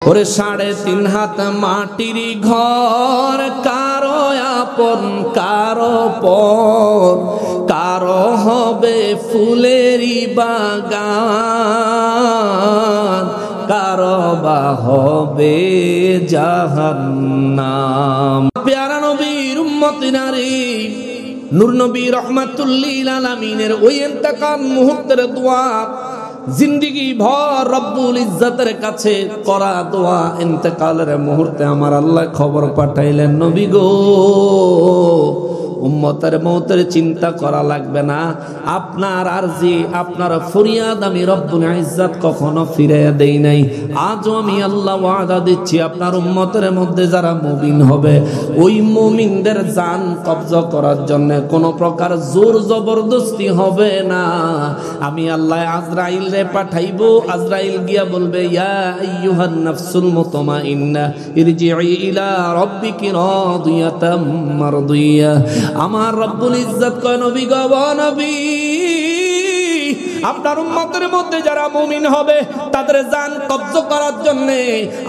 ওরে 3.5 হাত মাটির ঘর, কারো আপন কারো পর, কারো হবে ফুলেরই বাগান, কারো বা হবে জাহান্নাম। প্যারা নবীর উম্মতি নারী নূর নবী রহমাতুল লিল আলামিনের ওই ইন্তেকাল মুহূর্তের দোয়া, জিন্দেগি ভর রব্বুল ইজ্জতের কাছে করা দোয়া, ইন্তেকালের মুহূর্তে আমার আল্লাহ খবর পাঠাইলেন, নবী গো উম্মতের মওতের চিন্তা করা লাগবে না, আপনার আরজি আপনার ফরিয়াদ আমি রব্বুল ইজ্জত কখনো ফিরিয়ে দেই নাই। আজও আমি আল্লাহ ওয়াদা দিচ্ছি, আপনার উম্মতের মধ্যে যারা মুমিন হবে ওই মুমিনদের জান কবজা করার জন্য কোনো প্রকার জোর জবরদস্তি হবে না। আমি আল্লাহ আজরাইল রে পাঠাইবো, আজরাইল গিয়া বলবে, ইয়া আইয়ুহান নাফসুল মুতমাইন্না ইরজিই ইলা রাব্বিকি রাদিয়াতাম মারদিয়া। আমার রব্বুল ইজ্জত কয়, নবী গো নবী, আপনার উম্মতের মধ্যে যারা মুমিন হবে তাদের জান কবজা করার জন্য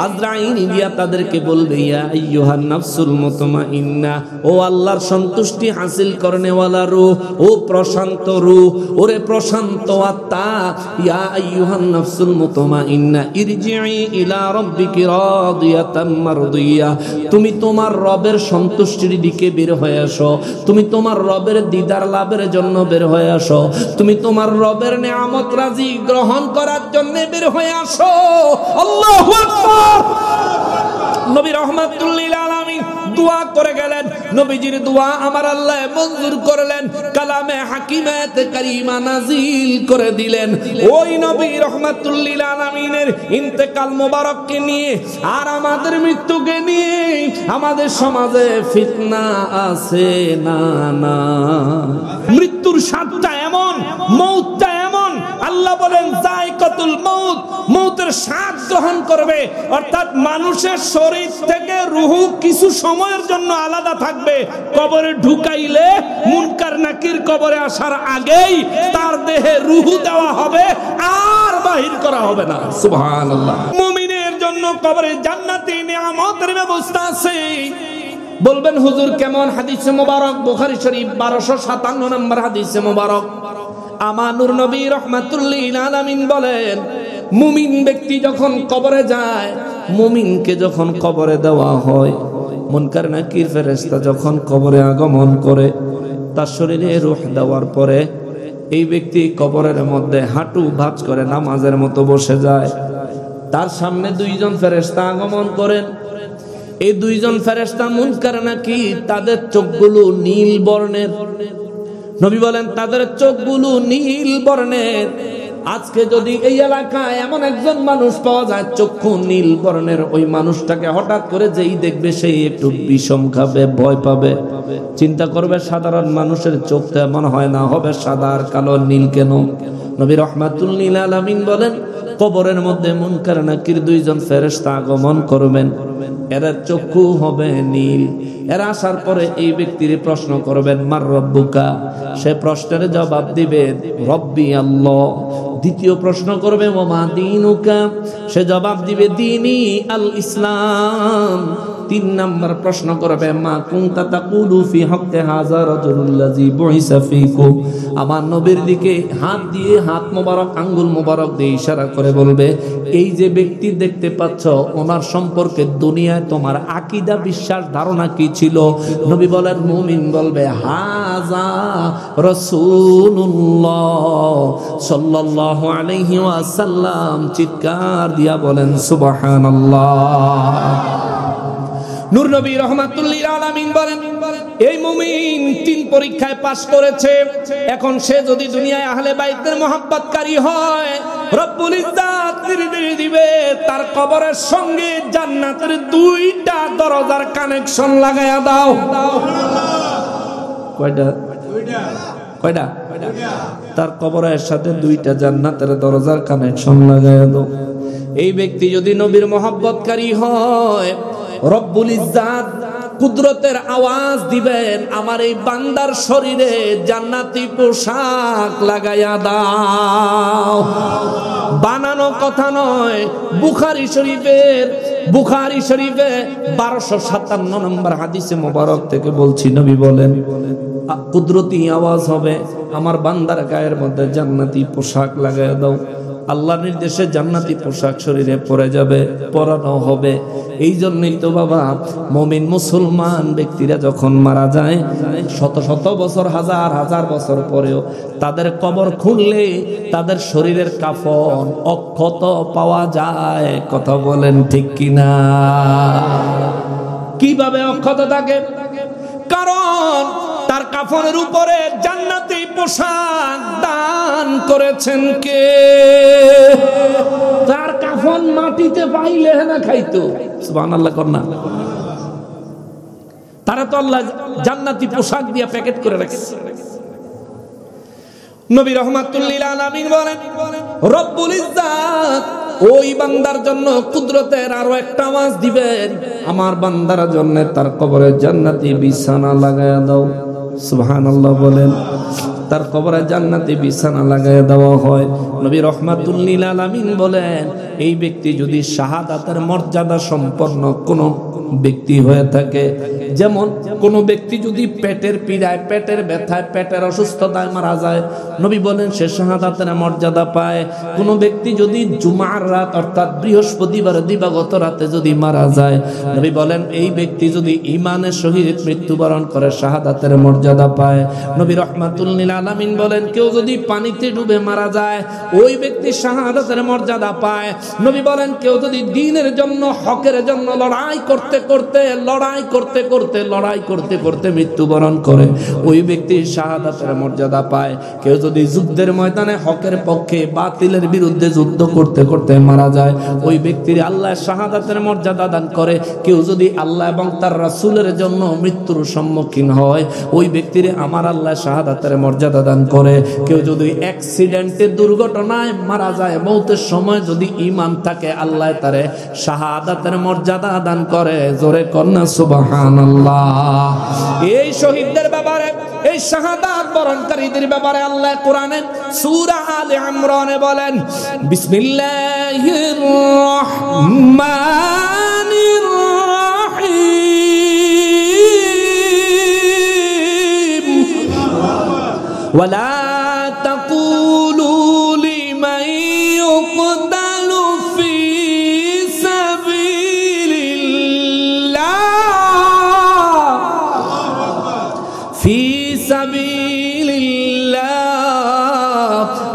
আজরাইল গিয়া তাদেরকে বলবে, ইয়া আইয়ুহান নাফসুল মুতমাইন্না, ও আল্লাহর সন্তুষ্টি হাসিল করনেওয়ালা রূহ, ও প্রশান্ত রূহ, ওরে প্রশান্ত আত্মা, ইয়া আইয়ুহান নাফসুল মুতমাইন্না ইরজিই ইলা রাব্বিকি রাদিয়াতাম মারদিয়া। তুমি তোমার রবের সন্তুষ্টির দিকে বের হয়ে আসো, তুমি তোমার রবের দিদার লাভের জন্য বের হয়ে আসো, তুমি তোমার রবের নিয়ামত রাজি গ্রহণ করার জন্য বের হয়ে আসো। আল্লাহু আকবার। নবী রহমাতুল লিল আলামিন দোয়া করে গেলেন, নবীজির দোয়া আমার আল্লাহ মঞ্জুর করলেন, কালামে হাকিমাত কারিমা নাজিল করে দিলেন। ওই নবী রহমাতুল লিল আলামিনের ইন্তেকাল মোবারককে নিয়ে আর আমাদের মৃত্যুকে নিয়ে আমাদের সমাজে ফিতনা আছে না না। মৃত্যুর স্বাদটা এমন, মৌতটা এমন, আল্লাহ বলেন যায়কাতুল মউত, মৌতের স্বাদ গ্রহণ করবে, অর্থাৎ মানুষের শরীর থেকে রূহ কিছু সময়ের জন্য আলাদা থাকবে। কবরে ঢুকাইলে মুনকার নাকির কবরে আসার আগেই তার দেহে রূহ দেওয়া হবে, আর বাহির করা হবে না। সুবহানাল্লাহ। মুমিনের জন্য কবরে জান্নাতি নিয়ামতের ব্যবস্থা আছে। বলবেন হুজুর কেমন? হাদিসে মোবারক বুখারী শরীফ 1257 নম্বর হাদিসে মোবারক। আমার নূর নবী রহমাতুল লিল আলামিন বলেন, মুমিন ব্যক্তি যখন কবরে যায়, মুমিনকে যখন কবরে দেওয়া হয়, মুনকার নাকির ফেরেশতা যখন কবরে আগমন করে, তার শরীরে রূহ দেওয়ার পরে এই ব্যক্তি কবরের মধ্যে হাঁটু ভাঁজ করে নামাজের মতো বসে যায়। তার সামনে 2 জন ফেরেশতা আগমন করেন। এই 2 জন ফেরেশতা মুনকার নাকির, তাদের চোখগুলো নীল বর্ণের। নবী বলেন তাদের চোখগুলো নীল বর্ণের। আজকে যদি এই এলাকায় এমন একজন মানুষ পাওয়া যায় চক্ষু নীল বর্ণের, ওই মানুষটাকে হঠাৎ করে যেই দেখবে সেই একটু বিষম খাবে, ভয় পাবে, চিন্তা করবে সাধারণ মানুষের চোখ তো এমন হয় না, হবে সাদা আর কালো, নীল কেন? নবী রহমাতুল লিল আলামিন বলেন, কবরের মধ্যে মুনকার নাকির 2 জন ফেরেশতা আগমন করবেন, এরা চক্ষু হবে নীল। এরা আসার পরে এই ব্যক্তির প্রশ্ন করবেন, মার রব্বুকা? সে প্রশ্নের জবাব দিবে, রব্বি আল্লাহ। দ্বিতীয় প্রশ্ন করবে, ওমা দীনুকা? সে জবাব দিবে, দীনি আল ইসলাম। 3 নম্বর প্রশ্ন করবে, মা কুনতা তাকুলু ফি হাক্কি হাযা রাজুলুল্লাযী বুইসা ফীকুম? আমার নবীর দিকে হাত দিয়ে, হাত মোবারক আঙ্গুল মোবারক দিয়ে ইশারা করে বলবে, এই যে ব্যক্তি দেখতে পাচ্ছ, ওনার সম্পর্কে দুনিয়ায় তোমার আকীদা বিশ্বাস ধারণা কি ছিল? নবী বলেন, মুমিন বলবে, হাযা রাসূলুল্লাহ সাল্লাল্লাহু আলাইহি ওয়াসাল্লাম। চিৎকার দিয়া বলেন সুবহানাল্লাহ। নূর নবী রহমাতুল লিল আলামিন বলেন, এই মুমিন 3 পরীক্ষায় পাশ করেছে। এখন সে যদি দুনিয়ায় আহলে বাইতের মুহাব্বতকারী হয়, রব্বুল ইজ্জত নির্দেশ দিবে তার কবরের সঙ্গে জান্নাতের 2টা দরজার কানেকশন লাগায়া দাও। কয়টা? কয়টা? তার কবরের সাথে 2টা জান্নাতের দরজার কানেকশন লাগায়া দাও। এই ব্যক্তি যদি নবীর মুহাব্বতকারী হয়, রব্বুল ইজ্জত কুদরতের আওয়াজ দিবেন, আমার এই বান্দার শরীরে জান্নাতি পোশাক লাগাইয়া দাও। বানানো কথা নয়, বুখারী শরীফে 1257 নম্বর হাদিসে মোবারক থেকে বলছি, নবী বলেন কুদরতি আওয়াজ হবে, আমার বান্দার গায়ের মধ্যে জান্নাতি পোশাক লাগাইয়া দাও। আল্লাহর নির্দেশে জান্নাতি পোশাক শরীরে পরে যাবে, পরানো হবে। এই জন্যই তো বাবা মুমিন মুসলমান ব্যক্তিরা যখন মারা যায় শত শত বছর, হাজার হাজার বছর পরেও তাদের কবর খুললে তাদের শরীরের কাফন অক্ষত পাওয়া যায়। কথা বলেন ঠিক কিনা? কিভাবে অক্ষত থাকে? কারণ তার কাফনের উপরে জান্নাতি পোশাক দান করেছেন কে? তার কাফন মাটিতে পাইলে না খাইতো। সুবহানাল্লাহ করনা। তারা তো আল্লাহ জান্নাতি পোশাক দিয়ে প্যাকেট করে রাখছে। নবী রাহমাতুল লিল আলামিন বলেন, রব্বুল ইজ্জাত ওই বান্দার জন্য কুদরতের আরো একটা আওয়াজ দিবেন, আমার বান্দার জন্য তার কবরে জান্নাতি বিছানা লাগায়া দাও। সুবহানাল্লাহ বলেন। তার কবরে জান্নাতি বিছানা লাগায়া দেওয়া হয়। নবী রাহমাতুল লিল আলামিন বলেন, এই ব্যক্তি যদি শাহাদাতের মর্যাদা সম্পন্ন কোন ব্যক্তি হয়ে থাকে, যেমন কোন ব্যক্তি যদি পেটের পীড়ায়, পেটের ব্যথায়, পেটের অসুস্থতায় মারা যায়, নবী বলেন সে শাহাদাতের মর্যাদা পায়। কোন ব্যক্তি যদি জুমার রাত অর্থাৎ বৃহস্পতিবার দিবাগত রাতে যদি মারা যায়, নবী বলেন এই ব্যক্তি যদি ঈমানের সহিত মৃত্যুবরণ করে শাহাদাতের মর্যাদা পায়। নবী রাহমাতুল লিল আলামিন বলেন কেউ যদি পানিতে ডুবে মারা যায়, ওই ব্যক্তি শাহাদাতের মর্যাদা পায়। নবী বলেন কেউ যদি দ্বীনের জন্য, হকের জন্য লড়াই করতে করতে মৃত্যুবরণ করে, ওই ব্যক্তি শাহাদাতের মর্যাদা পায়। কেউ যদি যুদ্ধের ময়দানে হকের পক্ষে বাতিলের বিরুদ্ধে যুদ্ধ করতে করতে মারা যায়, ওই ব্যক্তির আল্লাহ শাহাদাতের মর্যাদা দান করে। কেউ যদি আল্লাহ এবং তার রাসূলের জন্য মৃত্যুর সম্মুখীন হয়, ওই ব্যক্তির আমার আল্লাহ শাহাদাতের মর্যাদা দান করে। কেউ যদি অ্যাক্সিডেন্টে, দুর্ঘটনায় মারা যায়, মৌতের সময় যদি ঈমান থাকে, আল্লাহ তারে শাহাদাতের মর্যাদা দান করে। জোরে কন্যা সুবহানাল্লাহ। এই শহীদদের ব্যাপারে, এই শাহাদাত বরণকারীদের ব্যাপারে আল্লাহ কোরআনে সূরা আলে ইমরানে বলেন, বিসমিল্লাহির রহমানির রহিম, ওয়ালা তাকুলু লিমান ইউকতালু ফি সাবিলিল্লাহ।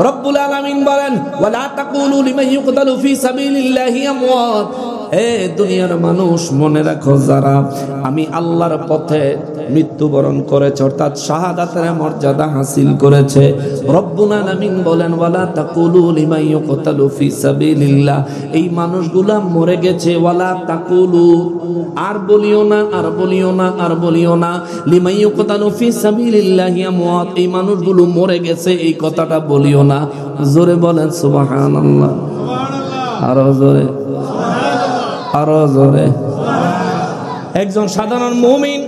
রব্বুল আলামিন বলেন, ওয়ালা তাকুলু লিমান ইউকতালু ফি সাবিলিল্লাহি আমওয়াত। এ দুনিয়ার মানুষ, মনে রাখো যারা আমি আল্লাহর পথে মৃত্যুবরণ করেছে, অর্থাৎ শাহাদাতের মর্যাদা হাসিল করেছে, রব্বুল আলামিন বলেন ওয়ালা তাকুলু লিমান ইউকতালু ফি সাবিলিল্লাহ, এই মানুষগুলা মরে গেছে। ওয়ালা তাকুলু, আর বলিও না, আর বলিও না, আর বলিও না, লিমান ইউকতালু ফি সাবিলিল্লাহি আমওয়াত, এই মানুষগুলো মরে গেছে, এই কথাটা বলিও না। জোরে বলেন সুবহানাল্লাহ। আরো জোরে, আরো জোরে। একজন সাধারণ মুমিন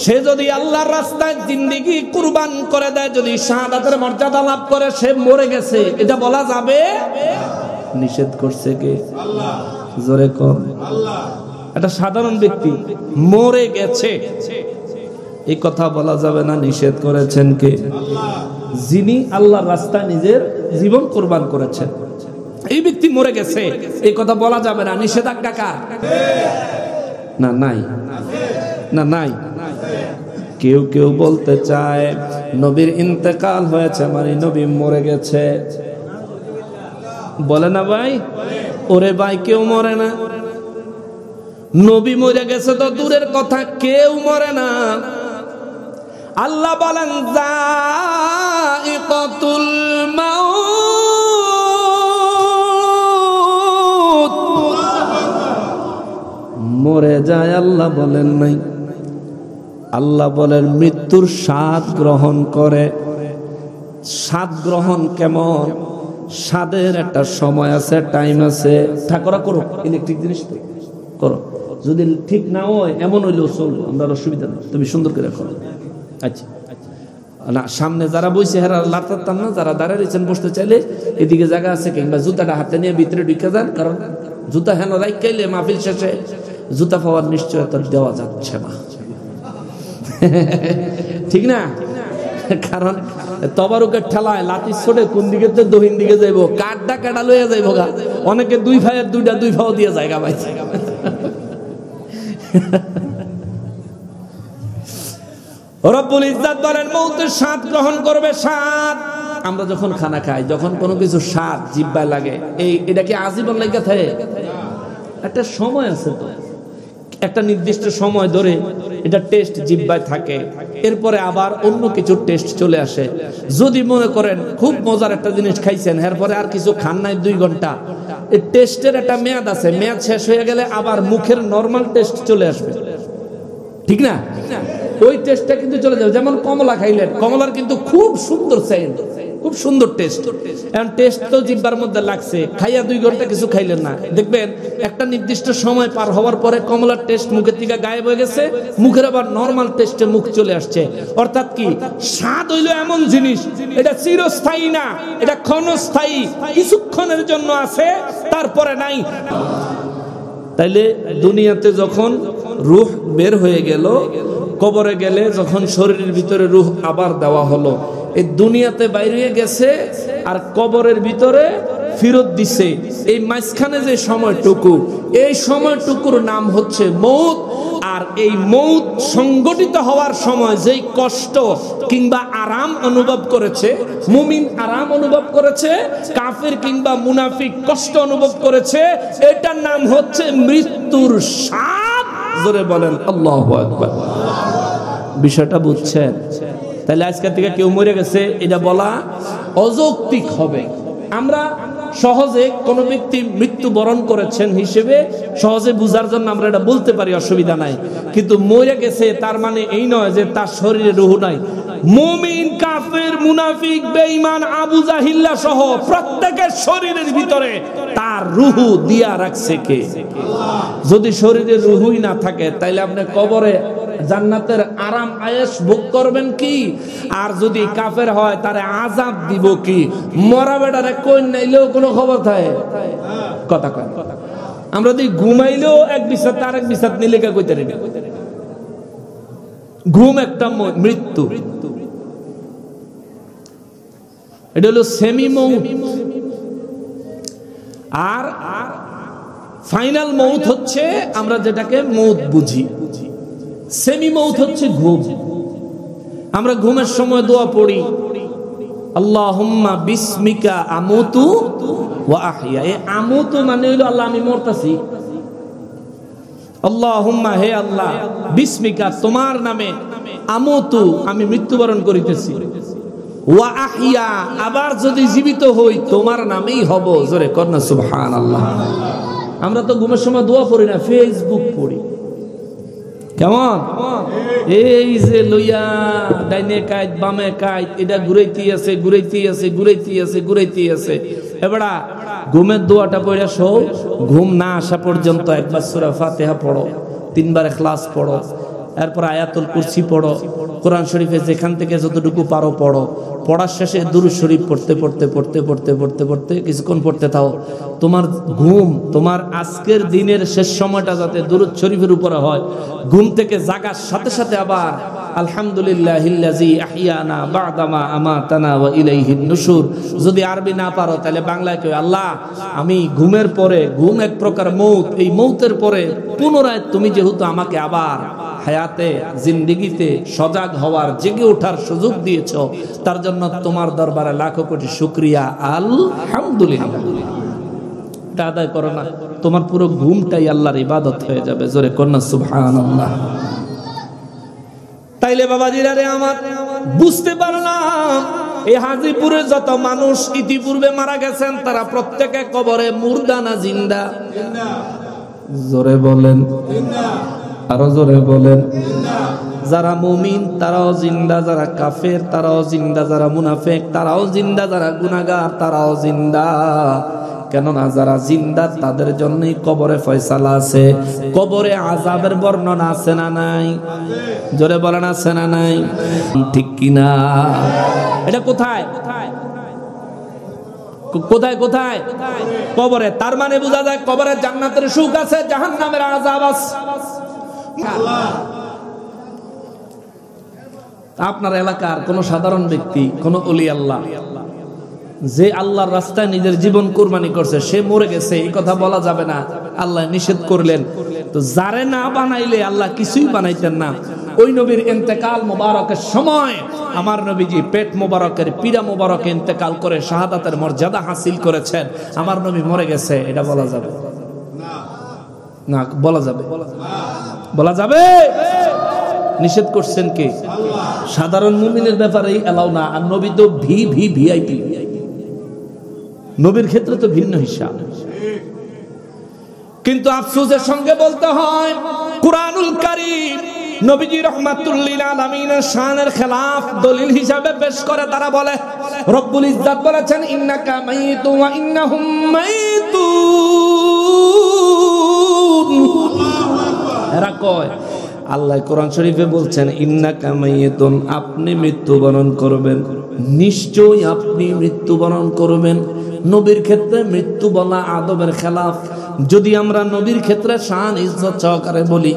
সে যদি আল্লাহর রাস্তায় জিন্দেগি কুরবান করে দেয়, যদি শাহাদাতের মর্যাদা লাভ করে, সে মরে গেছে, এটা বলা যাবে? নিষেধ করছে কে? আল্লাহ। জোরে কর আল্লাহ। একটা সাধারণ ব্যক্তি মরে গেছে, এই কথা বলা যাবে না, নিষেধ করেছেন কে? আল্লাহ। যিনি আল্লাহর রাস্তায় নিজের জীবন কুরবান করেছেন, এই ব্যক্তি মরে গেছে, এই কথা বলা যাবে না, নিষেধাজ্ঞা কার? না নাই, না নাই। কেউ কেউ বলতে চায় নবীর ইন্তেকাল হয়েছে মানে নবী মরে গেছে, বলে না ভাই? ওরে ভাই, কেউ মরে না। নবী মরে গেছে তো দূরের কথা, কেউ মরে না। আল্লাহ বলেন যায়িকাতুল মাউত, মরে যায় আল্লাহ বলেন নাই। আল্লাহ বলেন মৃত্যুর স্বাদ গ্রহণ করে। স্বাদ গ্রহণ কেমন? স্বাদের একটা সময় আছে, টাইম আছে। ঠাকুরা করো, ইলেকট্রিক জিনিস করো, যদি ঠিক না হয় এমন হইলেও চলবো, আমরা অসুবিধা নেই, তুমি সুন্দর করে করো। আচ্ছা না, সামনে যারা বইছে হেরা লাটাতাম না, যারা দাঁড়িয়ে রয়েছেন বসতে চাইলে এদিকে জায়গা আছে, কিংবা জুতাটা হাতে নিয়ে ভিতরে ঢুকে যান, কারণ জুতা হেন রাইকাইলে মাহফিল শেষে জুতা পাওয়ার নিশ্চয়তা দেওয়া যাচ্ছে না, ঠিক না? কারণ তবারুকের ঠেলায় লাঠি ছোটে কোন দিকে তো দহিন দিকে যাইব, কাঠটা কাটা লইয়া যাইব গা, অনেকে দুই ভাইয়ের দুই ভাও দিয়ে জায়গা পাইছে। রব্বুল ইজ্জত বলেন মউতের স্বাদ গ্রহণ করবে, স্বাদ। আমরা যখন খানা খাই, যখন কোনো কিছু স্বাদ জিহ্বায় লাগে, এটা কি আজীবন লাগা থাকে? একটা সময় আছে তো, একটা নির্দিষ্ট সময় ধরে এটা টেস্ট জিহ্বায় থাকে, এরপরে আবার অন্য কিছু টেস্ট চলে আসে। যদি মনে করেন খুব মজার একটা জিনিস খাইছেন, এরপরে আর কিছু খান নাই 2 ঘন্টা, এই টেস্টের একটা মেয়াদ আছে, মেয়াদ শেষ হয়ে গেলে আবার মুখের নরমাল টেস্ট চলে আসবে, ঠিক না? ওই টেস্টটা কিন্তু চলে যাবে। যেমন কমলা খাইলেন, কমলার কিন্তু খুব সুন্দর সেন্ট, খুব সুন্দর টেস্ট, এখন টেস্ট তো জিহ্বার মধ্যে লাগছে, খাইয়া 2 ঘন্টা কিছু খাইলেন না, দেখবেন একটা নির্দিষ্ট সময় পার হওয়ার পরে কমলার টেস্ট মুখের থেকে গায়েব হয়ে গেছে, মুখের আবার নরমাল টেস্টে মুখ চলে আসছে। অর্থাৎ কি, স্বাদ হইলো এমন জিনিস, এটা চিরস্থায়ী না, এটা ক্ষণস্থায়ী, কিছুক্ষণের জন্য আছে, তারপরে নাই। তাইলে দুনিয়াতে যখন রূহ বের হয়ে গেল, কবরে গেলে যখন শরীরের ভিতরে রূহ আবার দেওয়া হলো, এই দুনিয়াতে বাইরে গেছে আর কবরের ভিতরে ফেরত দিছে, এই মাঝখানে যে সময়টুকু, এই সময়টুকুর নাম হচ্ছে মউত। আর এই মউত সংগঠিত হওয়ার সময় যেই কষ্ট কিংবা আরাম অনুভব করেছে, মুমিন আরাম অনুভব করেছে, কাফির কিংবা মুনাফিক কষ্ট অনুভব করেছে, এটার নাম হচ্ছে মৃত্যুর স্বাদ। জোরে বলেন আল্লাহু আকবার। বিষয়টা বুঝছেন? তাহলে আজকে থেকে কেউ মরে গেছে এটা বলা অযৌক্তিক হবে। আমরা সহজে কোনো ব্যক্তি মৃত্যুবরণ করেছেন হিসেবে সহজে বুঝার জন্য আমরা এটা বলতে পারি, অসুবিধা নাই। কিন্তু মরে গেছে তার মানে এই নয় যে তার শরীরে রূহ নাই। মুমিন, কাফের, মুনাফিক, বেঈমান, আবু জাহিল্লা সহ প্রত্যেকের শরীরের ভিতরে তার রূহ দিয়া রাখছে কে? যদি শরীরে রূহই না থাকে তাইলে আপনি কবরে জান্নাতের আরাম আয়েশ ভোগ করবেন কি? আর যদি কাফের হয় তারে আযাব দিব কি? মরা বেটারে কই নাইলেও কোনো খবর থাকে কথা কয়। আমরা যদি ঘুমাইলেও এক বিছাত আরেক বিছাত নিলে কা কইতে রেডি। ঘুম একটা মৃত্যু, এটা হলো সেমি মউত। আর ফাইনাল মউত হচ্ছে আমরা যেটাকে মউত বুঝি। সেমি মউত হচ্ছে ঘুম। আমরা ঘুমের সময় দোয়া পড়ি, আল্লাহুম্মা বিসমিকা আমুতু ওয়া আহইয়া। এই আমুতু মানে হলো আল্লাহ আমি মরতাছি, আল্লাহুম্মা হে আল্লাহ, বিসমিকা তোমার নামে, আমুতু আমি মৃত্যুবরণ করিতেছি, ওয়া আহইয়া আবার যদি জীবিত হই তোমার নামেই হব। জোরে কর না সুবহানাল্লাহ। আমরা তো ঘুমের সময় দোয়া পড়ি না, ফেসবুক পড়ি। কেমন এই যে লইয়া ডাইনে কাইত বামে কাইত, এটা ঘুরাইতেই আছে ঘুরাইতেই আছে ঘুরাইতেই আছে ঘুরাইতেই আছে। এবারে ঘুমের দোয়াটা পড়ে শো, ঘুম না আসা পর্যন্ত একবার সূরা ফাতিহা পড়ো, 3 বার ইখলাস পড়ো, এরপর আয়াতুল কুরসি পড়ো, কোরআন শরীফে যেখান থেকে যতটুকু পারো পড়ো। পড়ার শেষে দুরূদ শরীফ পড়তে পড়তে পড়তে পড়তে পড়তে পড়তে কিছুক্ষণ পড়তে থাও। তোমার ঘুম, তোমার আজকের দিনের শেষ সময়টা যাতে দুরূদ শরীফের উপরে হয়। ঘুম থেকে জাগার সাথে সাথে আবার আলহামদুলিল্লাহিল্লাযী আহইয়ানা বা'দামা আমাতানা ওয়া ইলাইহিন নুশুর। যদি আরবি না পারো তাহলে বাংলায় কই, আল্লাহ আমি ঘুমের পরে, ঘুম এক প্রকার মউত, এই মউতের পরে পুনরায় তুমি যেহেতু আমাকে আবার হায়াতে জিন্দেগিতে সজাগ হওয়ার, জেগে ওঠার সুযোগ দিয়েছ, তার জন্য তোমার দরবারে লাখো কোটি শুকরিয়া, আলহামদুলিল্লাহ। এটা আদায় করো না, তোমার পুরো ঘুমটাই আল্লাহর ইবাদত হয়ে যাবে। জোরে কন্যা সুবহানাল্লাহ। তাইলে বাবাজিরা রে আমার, বুঝতে পারলাম এই হাজীপুরে যত মানুষ ইতিপূর্বে মারা গেছেন তারা প্রত্যেকে কবরে মুর্দা না জিন্দা? জোরে বলেন, আরো জোরে বলেন। যারা মুমিন তারাও জিন্দা, যারা কাফের তারাও জিন্দা, যারা মুনাফিক তারাও জিন্দা, যারা গুনাহগার তারাও জিন্দা। কেননা যারা জিন্দা তাদের জন্যই কবরে ফয়সালা আছে। কবরে আযাবের বর্ণনা আছে না নাই? জোরে বলেন আছে না নাই? ঠিক কিনা? এটা কোথায় কোথায় কোথায়? কবরে। তার মানে বোঝা যায় কবরে জান্নাতের সুখ আছে, জাহান্নামের আযাব আছে। আপনার এলাকার কোন সাধারণ ব্যক্তি, কোন ওলি আল্লাহ যে আল্লাহর রাস্তায় নিজের জীবন কুরবানি করছে, সে মরে গেছে, এই কথা বলা যাবে না, আল্লাহ নিষেধ করলেন। তো যারে না বানাইলে আল্লাহ কিছুই বানাইতেন না। ওই নবীর ইন্তেকাল মোবারকের সময় আমার নবীজি পেট মোবারকের পীড়া মোবারকে ইন্তেকাল করে শাহাদাতের মর্যাদা হাসিল করেছেন। আমার নবী মরে গেছে, এটা বলা যাবে না? বলা যাবে? বলা যাবে? নিষেধ করছেন কে? সাধারণ মুমিনের ব্যাপারেই এলাও না। আর নবী তো ভিআইপি, নবীর ক্ষেত্রে তো ভিন্ন হিসাব। কিন্তু আফসোসের সঙ্গে বলতে হয়, কুরআনুল কারীম নবীজি রাহমাতুল লিল আলামিনের শানের খেলাফ দলিল হিসাবে পেশ করে। তারা বলে রব্বুল ইজ্জত বলেছেন ইন্নাকা মাইতুন ওয়া ইন্নাহুম মাইতুন। এরা কয় আল্লাহ কোরআন শরীফে বলছেন ইন্নাকা মাইতুন, আপনি মৃত্যুবরণ করবেন, নিশ্চয়ই আপনি মৃত্যুবরণ করবেন। নবীর ক্ষেত্রে মৃত্যু বলা আদবের খেলাফ। যদি আমরা নবীর ক্ষেত্রে শান ইজ্জত সহকারে বলি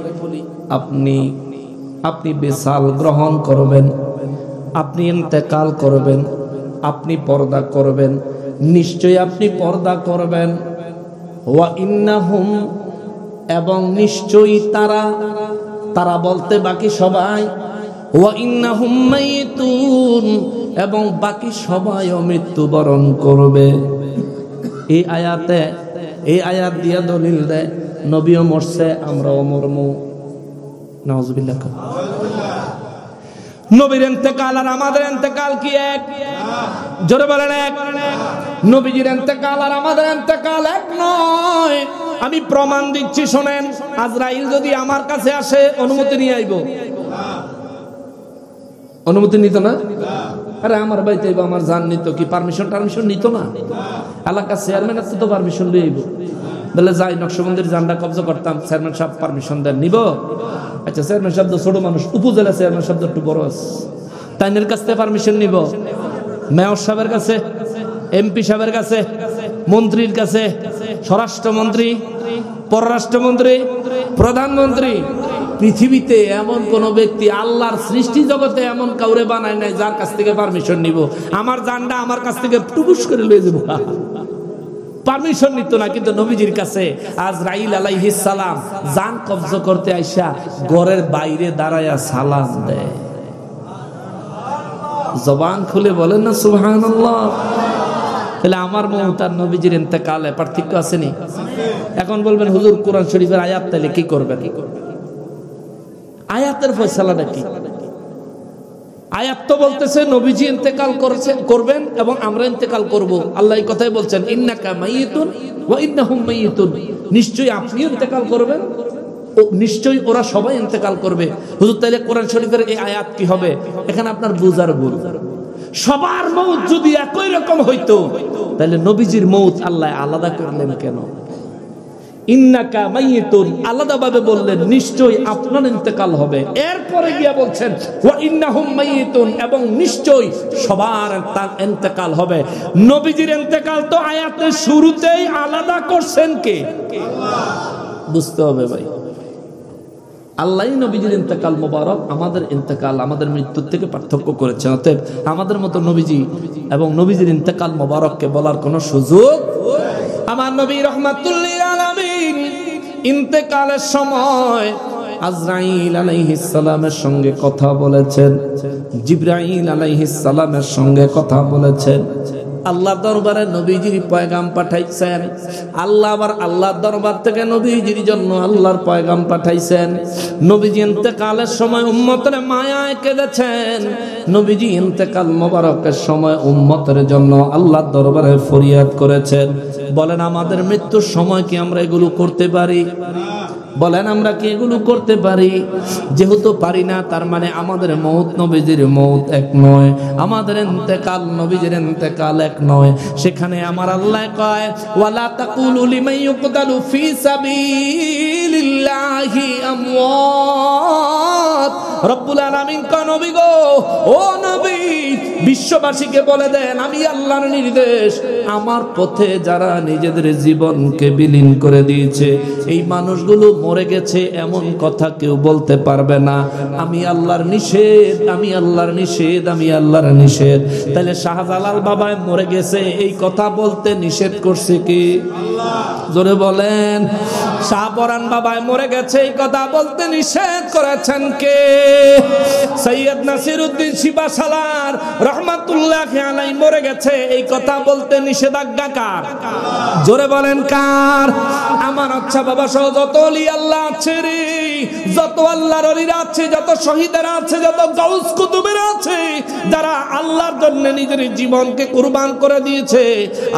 আপনি বিসাল গ্রহণ করবেন, আপনি ইন্তেকাল করবেন, আপনি পর্দা করবেন, নিশ্চয়ই আপনি পর্দা করবেন। ওয়া ইন্নাহুম, এবং নিশ্চয়ই তারা বলতে বাকি সবাই, ওয়া ইন্নাহুম মাইতুন, এবং বাকি সবাইও মৃত্যুবরণ করবে। এই আয়াত দিয়া দলিল দেয় নবীও মরছে, আমরাও মরমু। নাউজুবিল্লাহ। নবীর ইন্তেকাল আর আমাদের ইন্তেকাল কি এক? জোরে বলেন এক। নবীজির ইন্তেকাল আর আমাদের ইন্তেকাল এক নয়। আমি প্রমাণ দিচ্ছি, শোনেন। আজরাইল যদি আমার কাছে আসে, অনুমতি নিয়ে আইব? অনুমতি নিত না? আরে আমার বাড়িতে আমার জান নিত, কি পারমিশন নিত না? এলাকার চেয়ারম্যান আছে তো পারমিশন লিয়ে আইব। বলে যাই নকশবন্দির জানটা কবজা করতাম, চেয়ারম্যান সাহেব পারমিশন দেন, নিব? আচ্ছা, চেয়ারম্যান সাহেব তো ছোট মানুষ, উপজেলা চেয়ারম্যান সাহেব একটু বড় আছে, তাইনের কাছ থেকে পারমিশন নিব? মেয়র সাহেবের কাছে, এমপি সাহেবের কাছে, মন্ত্রীর কাছে, স্বরাষ্ট্রমন্ত্রী, পররাষ্ট্রমন্ত্রী, প্রধানমন্ত্রী। পৃথিবীতে এমন কোন ব্যক্তি, আল্লাহর সৃষ্টি জগতে এমন কাউরে বানায় নাই যার কাছ থেকে পারমিশন নিব। আমার জানটা আমার কাছ থেকে টুকুস করে লয়ে যাব, পারমিশন নিত না। কিন্তু নবীজির কাছে আজরাইল আলাইহিস সালাম জান কবজ করতে আইসা ঘরের বাইরে দাঁড়ায়া সালাম দেয়। জবান খুলে বলেন না সুবহানাল্লাহ। তাহলে আমার মউত আর নবীজির ইন্তেকালে পার্থক্য আছে নি? এখন বলবেন হুজুর কোরআন শরীফের আয়াত তাহলে কি করবেন? আয়াতের ফয়সালাটা কি? আয়াত তো বলতেছে নবীজি ইন্তেকাল করবেন এবং আমরা ইন্তেকাল করব। আল্লাহ এই কথাই বলছেন ইন্নাকা মাইতুন ওয়া ইন্নাহুম মাইতুন, নিশ্চয়ই আপনি ইন্তেকাল করবেন ও নিশ্চয়ই ওরা সবাই ইন্তেকাল করবে। হুজুর তাইলে কোরআন শরীফের এই আয়াত কি হবে? এখানে আপনার বুঝার ভুল। সবার মউত যদি একই রকম হইতো তাহলে নবীজির মউত আল্লাহ আলাদা করলেন কেন? ইন্নাকা মাইতুন আলাদা ভাবে বললেন নিশ্চয়ই আপনার ইন্তেকাল হবে। এরপরে গিয়া বলছেন ওয়া ইন্নাহুম মাইতুন, এবং নিশ্চয়ই সবার ইন্তেকাল হবে। নবীজির ইন্তেকাল তো আয়াতের শুরুতেই আলাদা করছেন কে? আল্লাহ। বুঝতে হবে ভাই, আল্লাহই নবীজির ইন্তেকাল মোবারক, আমাদের ইন্তেকাল, আমাদের মৃত্যুর থেকে পার্থক্য করেছেন। অতএব আমাদের মতো নবীজি এবং নবীজির ইন্তেকাল মোবারককে বলার কোনো সুযোগ। আমার নবী রাহমাতুল লিল আলামিন ইন্তেকালের সময় আজরাইল আলাইহিস সালামের সঙ্গে কথা বলেছেন, জিবরাইল আলাইহিস সালামের সঙ্গে কথা বলেছেন। আল্লাহ দরবারে নবীজির পয়গাম পাঠাইছেন। আল্লাহ আবার আল্লাহর দরবার থেকে নবীজির জন্য আল্লাহর পয়গাম পাঠাইছেন। নবীজি ইন্তেকালের সময় উম্মতের মায়ায় কেঁদেছেন। নবীজি ইন্তেকাল মোবারকের সময় উম্মতের জন্য আল্লাহর দরবারে ফরিয়াদ করেছেন, বলেন আমাদের মৃত্যুর সময় কি আমরা এগুলো করতে পারি? বলেন আমরা কি এগুলো করতে পারি? যেহেতু পারি না, তার মানে আমাদের মৌত নবীজির মৌত এক নয়, আমাদের ইন্তেকাল নবীজির ইন্তেকাল এক নয়। সেখানে আমার আল্লাহ কয় ওয়ালা তাকুলু লিমান ইউকতালু ফি সাবিলিল্লাহি আমওয়াত। রব্বুল আলামিন কয় নবী গো, ও নবী, বিশ্ববাসীকে বলে দেন আমি আল্লাহর নির্দেশ, আমার পথে যারা নিজেদের জীবনকে বিলীন করে দিয়েছে এই মানুষগুলো মরে গেছে এমন কথা কেউ বলতে পারবে না। আমি আল্লাহর নিষেধ, আমি আল্লাহর নিষেধ, আমি আল্লাহর নিষেধ। তাহলে শাহজালাল বাবায় মরে গেছে এই কথা বলতে নিষেধ করছে কি? জোরে বলেন। শাহপরান বাবায় মরে গেছে এই কথা বলতে নিষেধ করেছেন কে? সৈয়দ নাসিরউদ্দিন শিবা সালার রহমাতুল্লাহি আলাইহি মরে গেছে এই কথা বলতে নিষেধাজ্ঞা কার? জোরে বলেন কার? আমার আচ্ছা বাবা সহ যত ওলি আল্লাহ আছে রে, যত আল্লাহর ওলিরা আছে, যত শহীদেরা আছে, যত গাউস কুতুবেরা আছে, যারা আল্লাহর জন্য নিজের জীবনকে কুরবান করে দিয়েছে,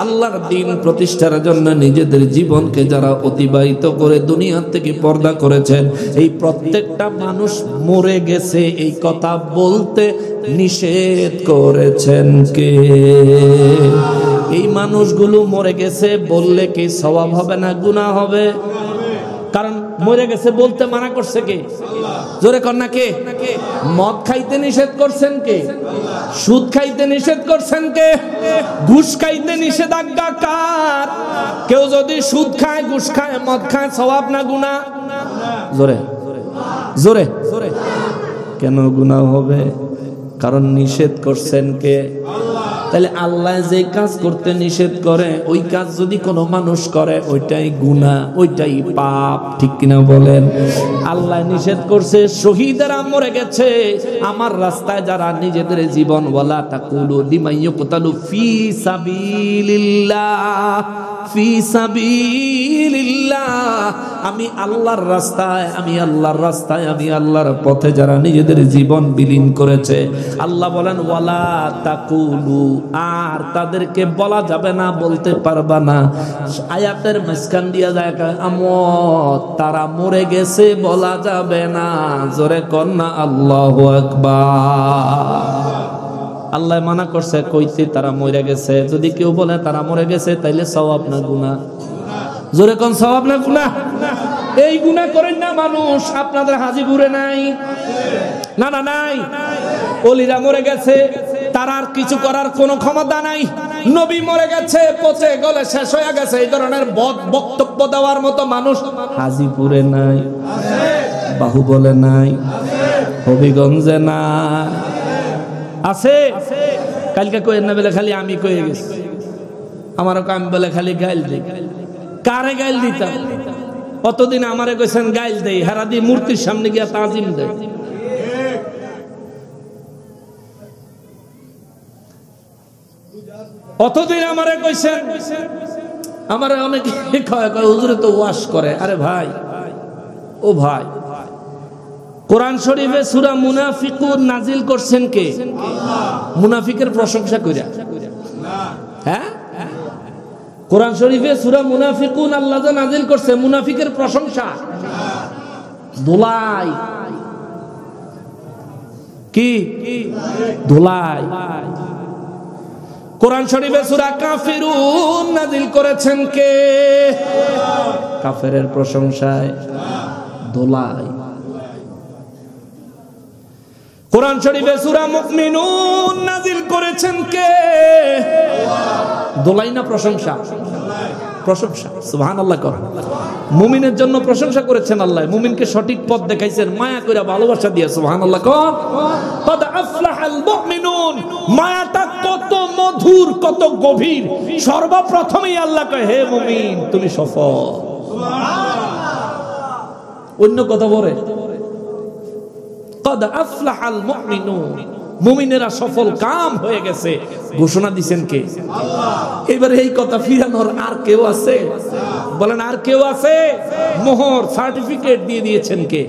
আল্লাহর দ্বীন প্রতিষ্ঠার জন্য নিজেদের জীবনকে যারা অতিবাহিত করে দুনিয়া থেকে পর্দা করেছেন, এই প্রত্যেকটা মানুষ মরে গেছে এই কথা বলতে নিষেধ করেছেন কে? এই মানুষগুলো মরে গেছে বললে কি সওয়াব হবে না গুনাহ হবে? কারণ মরে গেছে বলতে মানা করছে কে? জোরে কর না কে? মদ খাইতে নিষেধ করছেন কে? সুদ খাইতে নিষেধ করছেন কে? ঘুষ খাইতে নিষেধাজ্ঞা কার? কেউ যদি সুদ খায়, ঘুষ খায়, মদ খায়, সওয়াব না গুনাহ? জোরে জোরে জোরে। কেন গুনাহ হবে? কারণ নিষেধ করছেন কে? তাহলে আল্লাহ যে কাজ করতে নিষেধ করে ওই কাজ যদি কোনো মানুষ করে ওইটাই গুনাহ, ওইটাই পাপ, ঠিক কিনা বলেন? আল্লাহ নিষেধ করছে শহীদেরা মরে গেছে আমার রাস্তায় যারা নিজেদের জীবন ওয়ালা তাকুলু লিমান ইউকতালু ফি সাবিলিল্লাহ, ফি সাবিলিল্লাহ। আমি আল্লাহর রাস্তায়, আমি আল্লাহর রাস্তায়, আমি আল্লাহর পথে যারা নিজেদের জীবন বিলীন করেছে, আল্লাহ বলেন ওয়ালা তাকুলু, আর তাদেরকে বলা যাবে না, বলতে পারবা না। আয়াতের মাঝখান দিয়া যায় আমত, তারা মরে গেছে বলা যাবে না। জোরে কর না আল্লাহু আকবার। আল্লাহ মানা করছে কইতে তারা মরে গেছে। যদি কেউ বলে তারা মরে গেছে তাইলে সওয়াব না গুনাহ? জোরে কোন সওয়াব না গুনাহ? এই গুনাহ করেন না মানুষ। আপনাদের হাজিপুরে নাই? না না নাই। ওলিরা মরে গেছে, তার আর কিছু করার কোনো ক্ষমতা নাই। নবী মরে গেছে, পচে গলে শেষ হয়ে গেছে, এই ধরনের বক্তব্য দেওয়ার মতো মানুষ হাজিপুরে নাই, বাহুবলে নাই, হবিগঞ্জে নাই। আছে? কালকে কইেন না বলে খালি আমি কয়ে গেছি, আমারও আমি বলে খালি গাইল দিই। কারে গাইল দিতাম? অতদিন আমারে কইছেন গাইল দেই, হারা দিয়ে মূর্তির সামনে গিয়া তাজিম দেয়। অতদিন আমারে কইছেন, আমারে অনেকে কয় হুজুরে তো ওয়াশ করে। আরে ভাই, ও ভাই, কোরআন শরীফে সূরা মুনাফিকুন নাজিল করছেন কে? মুনাফিকের প্রশংসা কইরা। হ্যাঁ, কোরআন শরীফে সূরা মুনাফিকুন আল্লাহ যা নাজিল করছে মুনাফিকের প্রশংসা। ধুলাই কি? ধুলাই। কোরআন শরীফে সূরা কাফিরুন নাজিল করেছেন কে? কাফেরের প্রশংসায় ধুলাই। কোরআন শরীফে সূরা মুমিনুন নাজিল করেছেন কে? দোলাই না প্রশংসা? প্রশংসা। সুবহানাল্লাহ। কর মুমিনের জন্য প্রশংসা করেছেন আল্লাহ, মুমিনকে সঠিক পথ দেখাইছেন মায়া করে, ভালোবাসা দিয়ে। সুবহানাল্লাহ। কর কদ আফলাহাল মুমিনুন। মায়াটা কত মধুর, কত গভীর। সর্বপ্রথমেই আল্লাহ কয় হে মুমিন তুমি সফল। সুবহানাল্লাহ। অন্য কথা বলে কদ আফলাহাল মুমিনুন, মুমিনেরা সফল কাম হয়ে গেছে, ঘোষণা দিবেন কে? আল্লাহ। এবারে এই কথা ফিরানোর আর কেউ আছে? বলেন আর কেউ আছে? মোহর সার্টিফিকেট দিয়ে দিয়েছেন কে?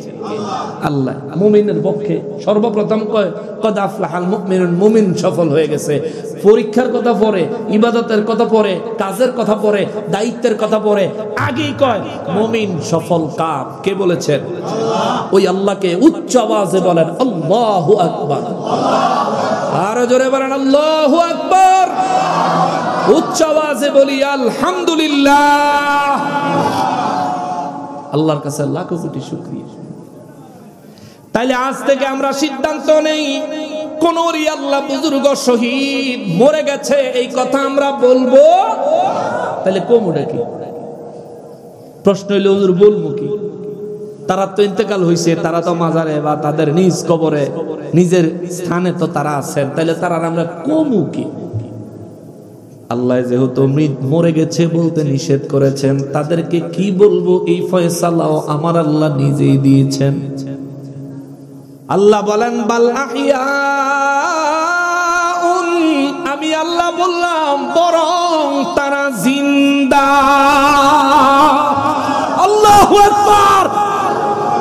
আল্লাহ। মুমিনের পক্ষে সর্বপ্রথম কয় কদ আফলাহাল মুমিনুন, মুমিন সফল হয়ে গেছে। পরীক্ষার কথা পড়ে, ইবাদতের কথা পড়ে, কাজের কথা পড়ে, দায়িত্বের কথা পড়ে, আগেই কয় মুমিন সফল কাম। কে বলেছেন? ওই আল্লাহকে উচ্চ আওয়াজে বলেন আল্লাহু আকবার। আরো জোরে বলেন আল্লাহু আকবার। উচ্চ আওয়াজে বলি আলহামদুলিল্লাহ। আল্লাহর কাছে লাখো কোটি শুকরিয়া। তাইলে আজ থেকে আমরা সিদ্ধান্ত নেই, কোন আল্লাহ বুজুর্গ শহীদ মরে গেছে এই কথা আমরা বলবো। তাহলে কমুটা কি? প্রশ্ন হইলে হুজুর বলবো কি? তারা তো ইন্তেকাল হইছে, তারা তো মাজারে বা তাদের নিজ কবরে নিজের স্থানে তো তারা আছেন, তাহলে তারা আমরা কমু কি? আল্লাহ যেহেতু মরে গেছে বলতে নিষেধ করেছেন, তাদেরকে কি বলবো এই ফয়সালাও আমার আল্লাহ নিজেই দিয়েছেন। আল্লাহ বলেন বাল আহিয়াউন, আমি আল্লাহ বললাম বরং তারা জিন্দা। আল্লাহু আকবার।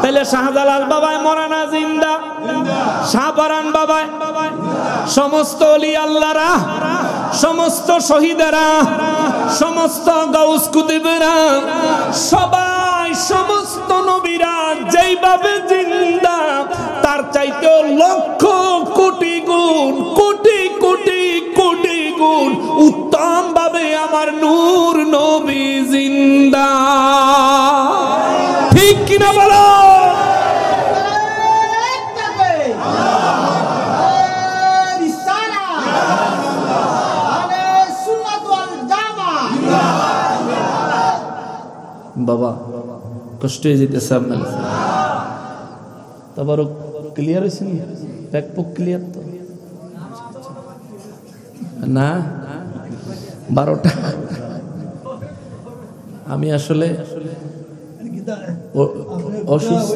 তাহলে শাহজালাল বাবায় মরা না জিন্দা? শাহপরান বাবায়, সমস্ত ওলি আল্লাহরা, সমস্ত শহীদেরা, সমস্ত গাউস কুতুবেরা, সবাই সমস্ত নবীরা যেইভাবে জিন্দা, তার চাইতে লক্ষ কোটি গুণ, কোটি কোটি কোটি গুণ উত্তম ভাবে আমার নূর নবী জিন্দা। ঠিক কিনা বলো? বাবা কষ্ট হয়ে যেতেছে আপনার। তারপর ক্লিয়ার হয়েছে ব্যাকপক ক্লিয়ার তো না? 12টা। আমি আসলে অসুস্থ।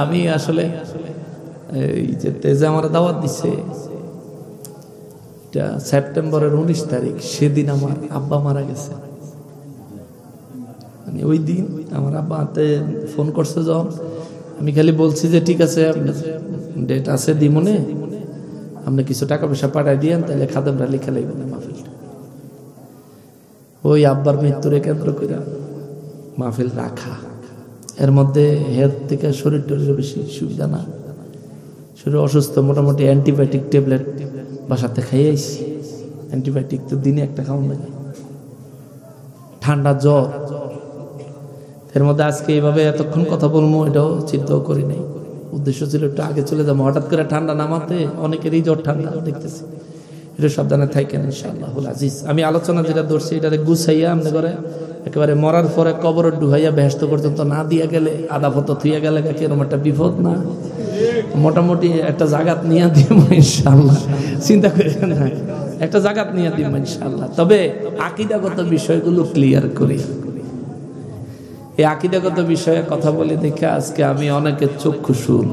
আমি আসলে এই যে তেজে আমার দাওয়াত দিছে সেপ্টেম্বরের 19 তারিখ, সেদিন আমার আব্বা মারা গেছে। মানে ওই দিন আমার আব্বা হাতে ফোন করছে যখন, আমি খালি বলছি যে ঠিক আছে ডেট আছে দিমনে, আপনি কিছু টাকা পয়সা পাঠাই দিয়েন, তাহলে খাদেমরা লিখে লাগবে না মাহফিলটা। ওই আব্বার মৃত্যুরে কেন্দ্র করে মাহফিল রাখা। এর মধ্যে হেলথ থেকে শরীর টরীর বেশি সুবিধা না, শরীর অসুস্থ। মোটামুটি অ্যান্টিবায়োটিক ট্যাবলেট বাসাতে খাইয়ে আইছি। অ্যান্টিবায়োটিক তো দিনে একটা খাওয়ান লাগে। ঠান্ডা জ্বর। এর মধ্যে আজকে এইভাবে এতক্ষণ কথা বলবো এটাও চিন্তাও করি নাই। উদ্দেশ্য ছিল একটু আগে চলে যাবো, হঠাৎ করে ঠান্ডা নামাতে অনেকেরই জ্বর ঠান্ডা দেখতেছি। এটা সাবধানে থাকেন ইনশাআল্লাহুল আজিজ। আমি আলোচনা যেটা ধরছি এটাতে গুছাইয়া আমনে করে একেবারে মরার পরে কবর ডুহাইয়া বেহেশত পর্যন্ত না দিয়া গেলে, আদা ফত থুইয়া গেলে এরকম একটা বিপদ না। মোটামুটি একটা জাগাত নিয়ে দিব ইনশাআল্লাহ, চিন্তা করেন না, একটা জাগাত নিয়ে দিব ইনশাআল্লাহ। তবে আকীদাগত বিষয়গুলো ক্লিয়ার করি। এই আকীদাগত বিষয়ে কথা বলি দেখে আজকে আমি অনেকের চক্ষুশূল,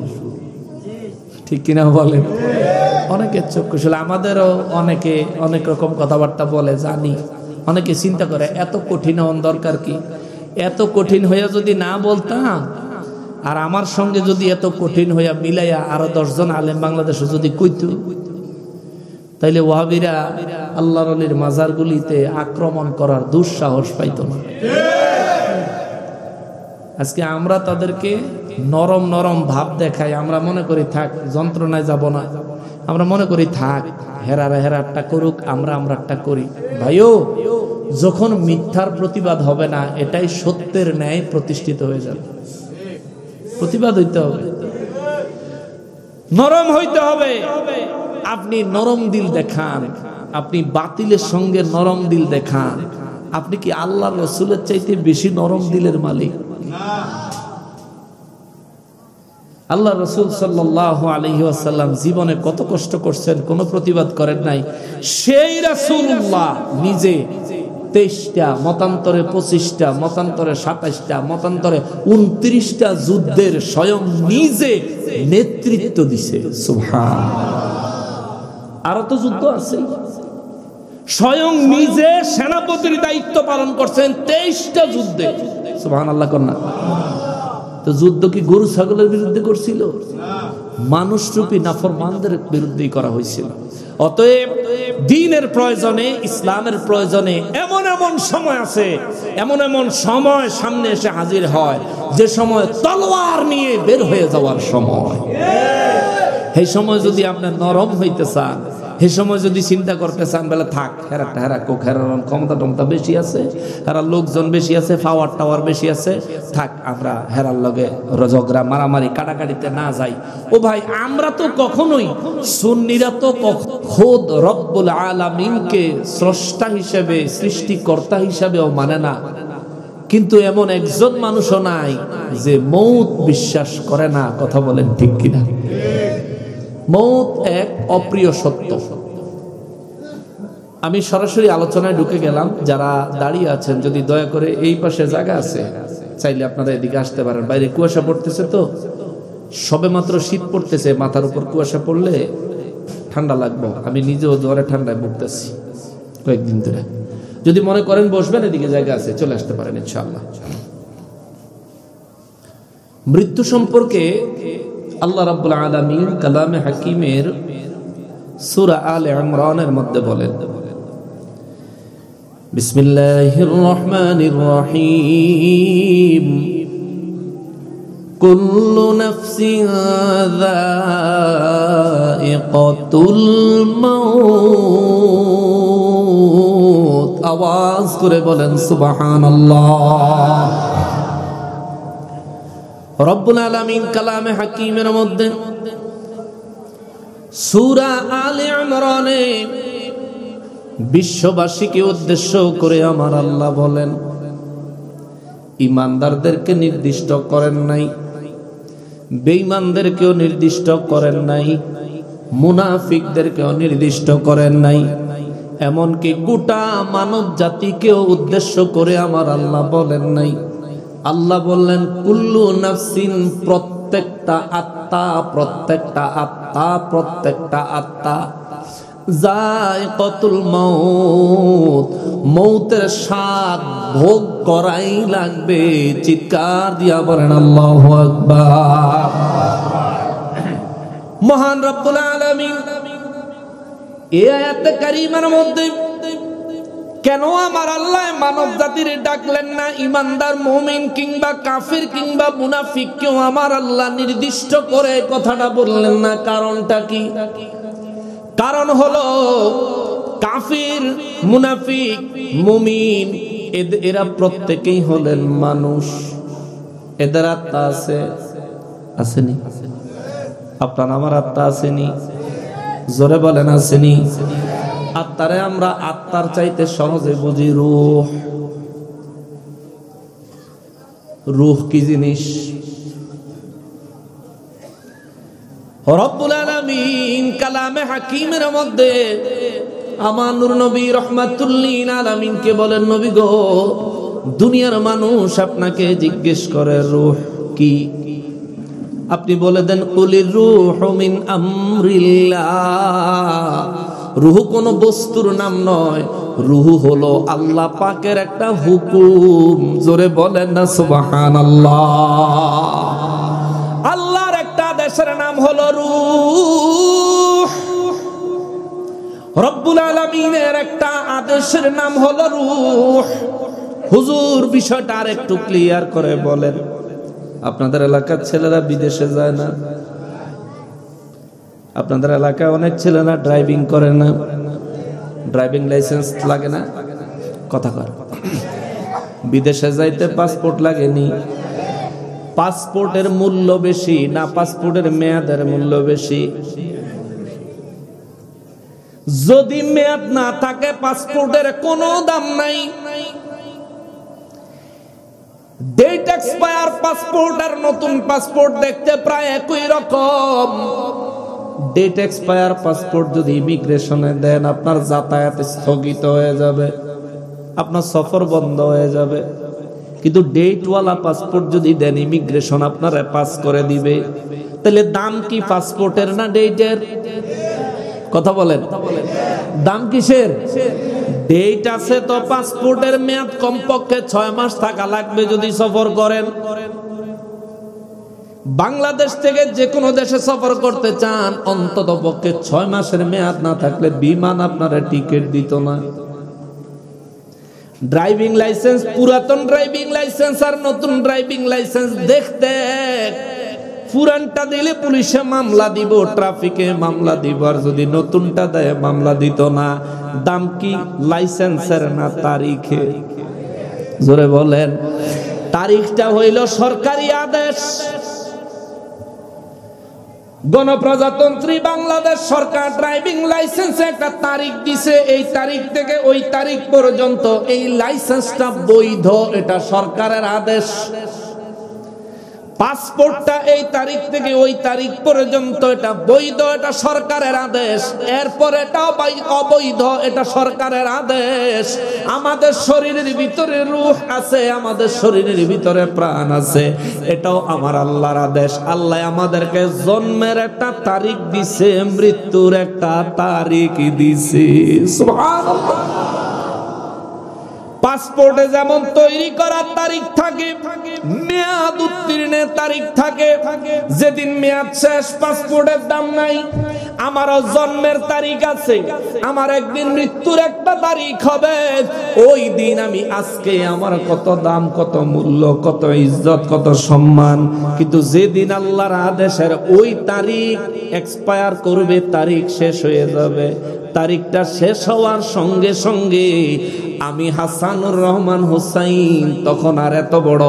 ঠিক কিনা বলেন? অনেকের চক্ষুশূল। আমাদেরও অনেকে অনেক রকম কথাবার্তা বলে, জানি। অনেকে চিন্তা করে এত কঠিন হওয়ার দরকার কি? এত কঠিন হইয়া যদি না বলতাম, আর আমার সঙ্গে যদি এত কঠিন হইয়া মিলাইয়া আরো 10 জন আলেম বাংলাদেশে যদি কইতো, তাইলে ওয়াহাবিরা আল্লাহর ওলির মাজারগুলিতে আক্রমণ করার দুঃসাহস পাইত না। আজকে আমরা তাদেরকে নরম নরম ভাব দেখাই, আমরা মনে করি থাক, যন্ত্রণায় যাব না, আমরা মনে করি থাক, হেরারটা করুক, আমরাটা করি। ভাইও, যখন মিথ্যার প্রতিবাদ হবে না, এটাই সত্যের ন্যায় প্রতিষ্ঠিত হয়ে যাবে। প্রতিবাদ হইতে হবে, নরম হইতে হবে। আপনি নরম দিল দেখান, আপনি বাতিলের সঙ্গে নরম দিল দেখান। আপনি কি আল্লাহ রসুলের চাইতে বেশি নরম দিলের মালিক? আল্লাহ রসুল সাল্লাল্লাহু আলাইহি ওয়াসাল্লাম জীবনে কত কষ্ট করছেন, কোনো প্রতিবাদ করেন নাই। সেই রাসূলুল্লাহ নিজে 23টা, মতান্তরে 25টা, মতান্তরে 27টা, মতান্তরে 29টা যুদ্ধের স্বয়ং নিজে নেতৃত্ব দিছে। সুবহানাল্লাহ। আরো তো যুদ্ধ আছে। স্বয়ং নিজে সেনাপতির দায়িত্ব পালন করছেন 23টা যুদ্ধে। সুবহানাল্লাহ কন্যা। তো যুদ্ধ কি গরু ছাগলের বিরুদ্ধে করছিল? মানুষরূপী নাফরমানদের বিরুদ্ধেই করা হয়েছিল। অতএব দ্বীনের প্রয়োজনে, ইসলামের প্রয়োজনে এমন এমন সময় আছে, এমন এমন সময় সামনে এসে হাজির হয় যে সময় তলোয়ার নিয়ে বের হয়ে যাওয়ার সময়। এই সময় যদি আপনি নরম হইতে চান, এই সময় যদি চিন্তা করতে চান বলে থাক হেরা ক্ষমতা টমতা বেশি আছে, হেরার লোকজন বেশি আছে, পাওয়ার টাওয়ার বেশি আছে, থাক আমরা হেরার লগে ঝগড়া মারামারি কাটাকাটিতে না যাই। ও ভাই, আমরা তো কখনোই, সুন্নিরা তো খোদ রব্বুল আলামিনকে স্রষ্টা হিসেবে, সৃষ্টিকর্তা হিসেবেও মানে না। কিন্তু এমন একজন মানুষও নাই যে মৌত বিশ্বাস করে না। কথা বলেন ঠিক কিনা? মৌত এক অপ্রিয় সত্য। আমি সরাসরি আলোচনায় ঢুকে গেলাম। যারা দাঁড়িয়ে আছেন, যদি দয়া করে, এই পাশে জায়গা আছে, চাইলে আপনারা এদিকে আসতে পারেন। বাইরে কুয়াশা পড়তেছে, তো সবে মাত্র শীত পড়তেছে, মাথার উপর কুয়াশা পড়লে ঠান্ডা লাগবে। আমি নিজেও জ্বরে ঠান্ডায় ভুগতেছি কয়েকদিন ধরে। যদি মনে করেন বসবেন, এদিকে জায়গা আছে, চলে আসতে পারেন ইনশাআল্লাহ। মৃত্যু সম্পর্কে আল্লাহ রাব্বুল আলামিন কালামে হাকিমের সূরা আলে ইমরানের মধ্যে বলেন, বিসমিল্লাহির রহমানির রহিম, কুল্লু নাফসিন যায়িকাতুল মাউত। আওয়াজ করে বলেন সুবহানাল্লাহ। রব্বুল আলামিন কালামে হাকিমের মধ্যে সূরা আলে ইমরানে বিশ্ববাসীকে উদ্দেশ্য করে আমার আল্লাহ বলেন, ঈমানদারদেরকে নির্দিষ্ট করেন নাই, বেঈমানদেরকেও নির্দিষ্ট করেন নাই, মুনাফিকদেরকেও নির্দিষ্ট করেন নাই, এমনকি গোটা মানব জাতিকেও উদ্দেশ্য করে আমার আল্লাহ বলেন নাই। আল্লাহ বললেন কুল্লু নাফসিন, প্রত্যেকটা আত্মা, প্রত্যেকটা আত্মা, প্রত্যেকটা আত্মা, যায়িকাতুল মাউত, মৌতের স্বাদ ভোগ করাই লাগবে। চিৎকার দিয়া বলেন আল্লাহু আকবার। মহান রব্বুল আলামিন এই আয়াতে কারিমার মধ্যে কেন আমার আল্লাহ মানব জাতির ডাকলেন না? ইমানদার মুমিন কিংবা কাফির কিংবা মুনাফিক কেউ আমার আল্লাহ নির্দিষ্ট করে কথাটা বললেন না? কারণটা কি? কারণ হলো কাফির, মুনাফিক, মুমিন এরা প্রত্যেকেই হলেন মানুষ। এদের আত্মা আছে, আসেনি? আপনার আমার আত্মা আসেনি? জোরে বলেন আসেনি? আত্মারে আমরা আত্মার চাইতে সহজে বুঝি রূহ। রূহ কি জিনিস? রব্বুল আলামিন কালামে হাকিমের মধ্যে আমার নূর নবী রহমাতুল্লিল আলামিনকে বলেন, নবী গো, দুনিয়ার মানুষ আপনাকে জিজ্ঞেস করে রূহ কি? আপনি বলে দেন কুলির রূহু মিন আমরিল্লাহ। রূহ কোন বস্তুর নাম নয়, রূহ হলো আল্লাহ পাকের একটা হুকুম। জোরে বলেন না সুবহানাল্লাহ। আল্লাহর একটা আদেশের নাম হলো রূহ। রব্বুল আলামিনের একটা আদেশের নাম হলো রূহ। হুজুর, বিষয়টা আর একটু ক্লিয়ার করে বলেন। আপনাদের এলাকার ছেলেরা বিদেশে যায় না? আপনাদের এলাকায় অনেক ছেলেরা ড্রাইভিং করে না? ড্রাইভিং লাইসেন্স লাগে না? কথা কর। বিদেশে যাইতে পাসপোর্ট লাগেনি? পাসপোর্টের মূল্য বেশি না পাসপোর্টের মেয়াদের মূল্য বেশি? যদি মেয়াদ না থাকে পাসপোর্টের কোনো দাম নাই। ডেট এক্সপায়ার পাসপোর্ট আর নতুন পাসপোর্ট দেখতে প্রায় একই রকম। ডেট এক্সপায়ার পাসপোর্ট যদি ইমিগ্রেশনে দেন, আপনার যাতায়াত স্থগিত হয়ে যাবে, আপনার সফর বন্ধ হয়ে যাবে। কিন্তু ডেটওয়ালা পাসপোর্ট যদি দেন, ইমিগ্রেশন আপনার পাস করে দিবে। তাহলে দাম কি পাসপোর্টের না ডেটের? কথা বলেন, দাম কিসের? ডেট আছে তো পাসপোর্টের মেয়াদ কমপক্ষে 6 মাস থাকা লাগবে যদি সফর করেন। বাংলাদেশ থেকে যে কোনো দেশে সফর করতে চান অন্তত পক্ষে 6 মাসের মেয়াদ না থাকলে বিমান আপনারা টিকিট দিত না। ড্রাইভিং লাইসেন্স, পুরাতন ড্রাইভিং লাইসেন্স আর নতুন ড্রাইভিং লাইসেন্স দেখতে পুরানটা দিলে পুলিশে মামলা দিব, ট্রাফিকে মামলা দিব, আর যদি নতুনটা দেয় মামলা দিত না। দাম কি লাইসেন্সের না তারিখে? জোরে বলেন। তারিখটা হইল সরকারি আদেশ। গণপ্রজাতন্ত্রী বাংলাদেশ সরকার ড্রাইভিং লাইসেন্সে একটা তারিখ দিছে, এই তারিখ থেকে ওই তারিখ পর্যন্ত এই লাইসেন্সটা বৈধ, এটা সরকারের আদেশ। পাসপোর্টটা এই তারিখ থেকে ওই তারিখ পর্যন্ত এটা বৈধ, এটা সরকারের আদেশ। এরপর এটা অবৈধ, এটা সরকারের আদেশ। আমাদের শরীরের ভিতরে রূহ আছে, আমাদের শরীরের ভিতরে প্রাণ আছে, এটাও আমার আল্লাহর আদেশ। আল্লাহ আমাদেরকে জন্মের একটা তারিখ দিছে, মৃত্যুর একটা তারিখ দিছে। সুবহানাল্লাহ। পাসপোর্টে যেমন তৈরি করার তারিখ থাকে, মেয়াদ উত্তীর্ণের তারিখ থাকে। যেদিন মেয়াদ শেষ পাসপোর্টের দাম নাই। আমারও জন্মের তারিখ আছে, আমার একদিন মৃত্যুর একটা তারিখ হবে। ওই দিন আমি আজকে আমার কত দাম, কত মূল্য, কত ইজ্জত, কত সম্মান। কিন্তু যেদিন আল্লাহর আদেশের ওই তারিখ এক্সপায়ার করবে, তারিখ শেষ হয়ে যাবে, তারিখটা শেষ হওয়ার সঙ্গে সঙ্গে আমি হাসানুর রহমান হুসাইন তখন আর এত বড়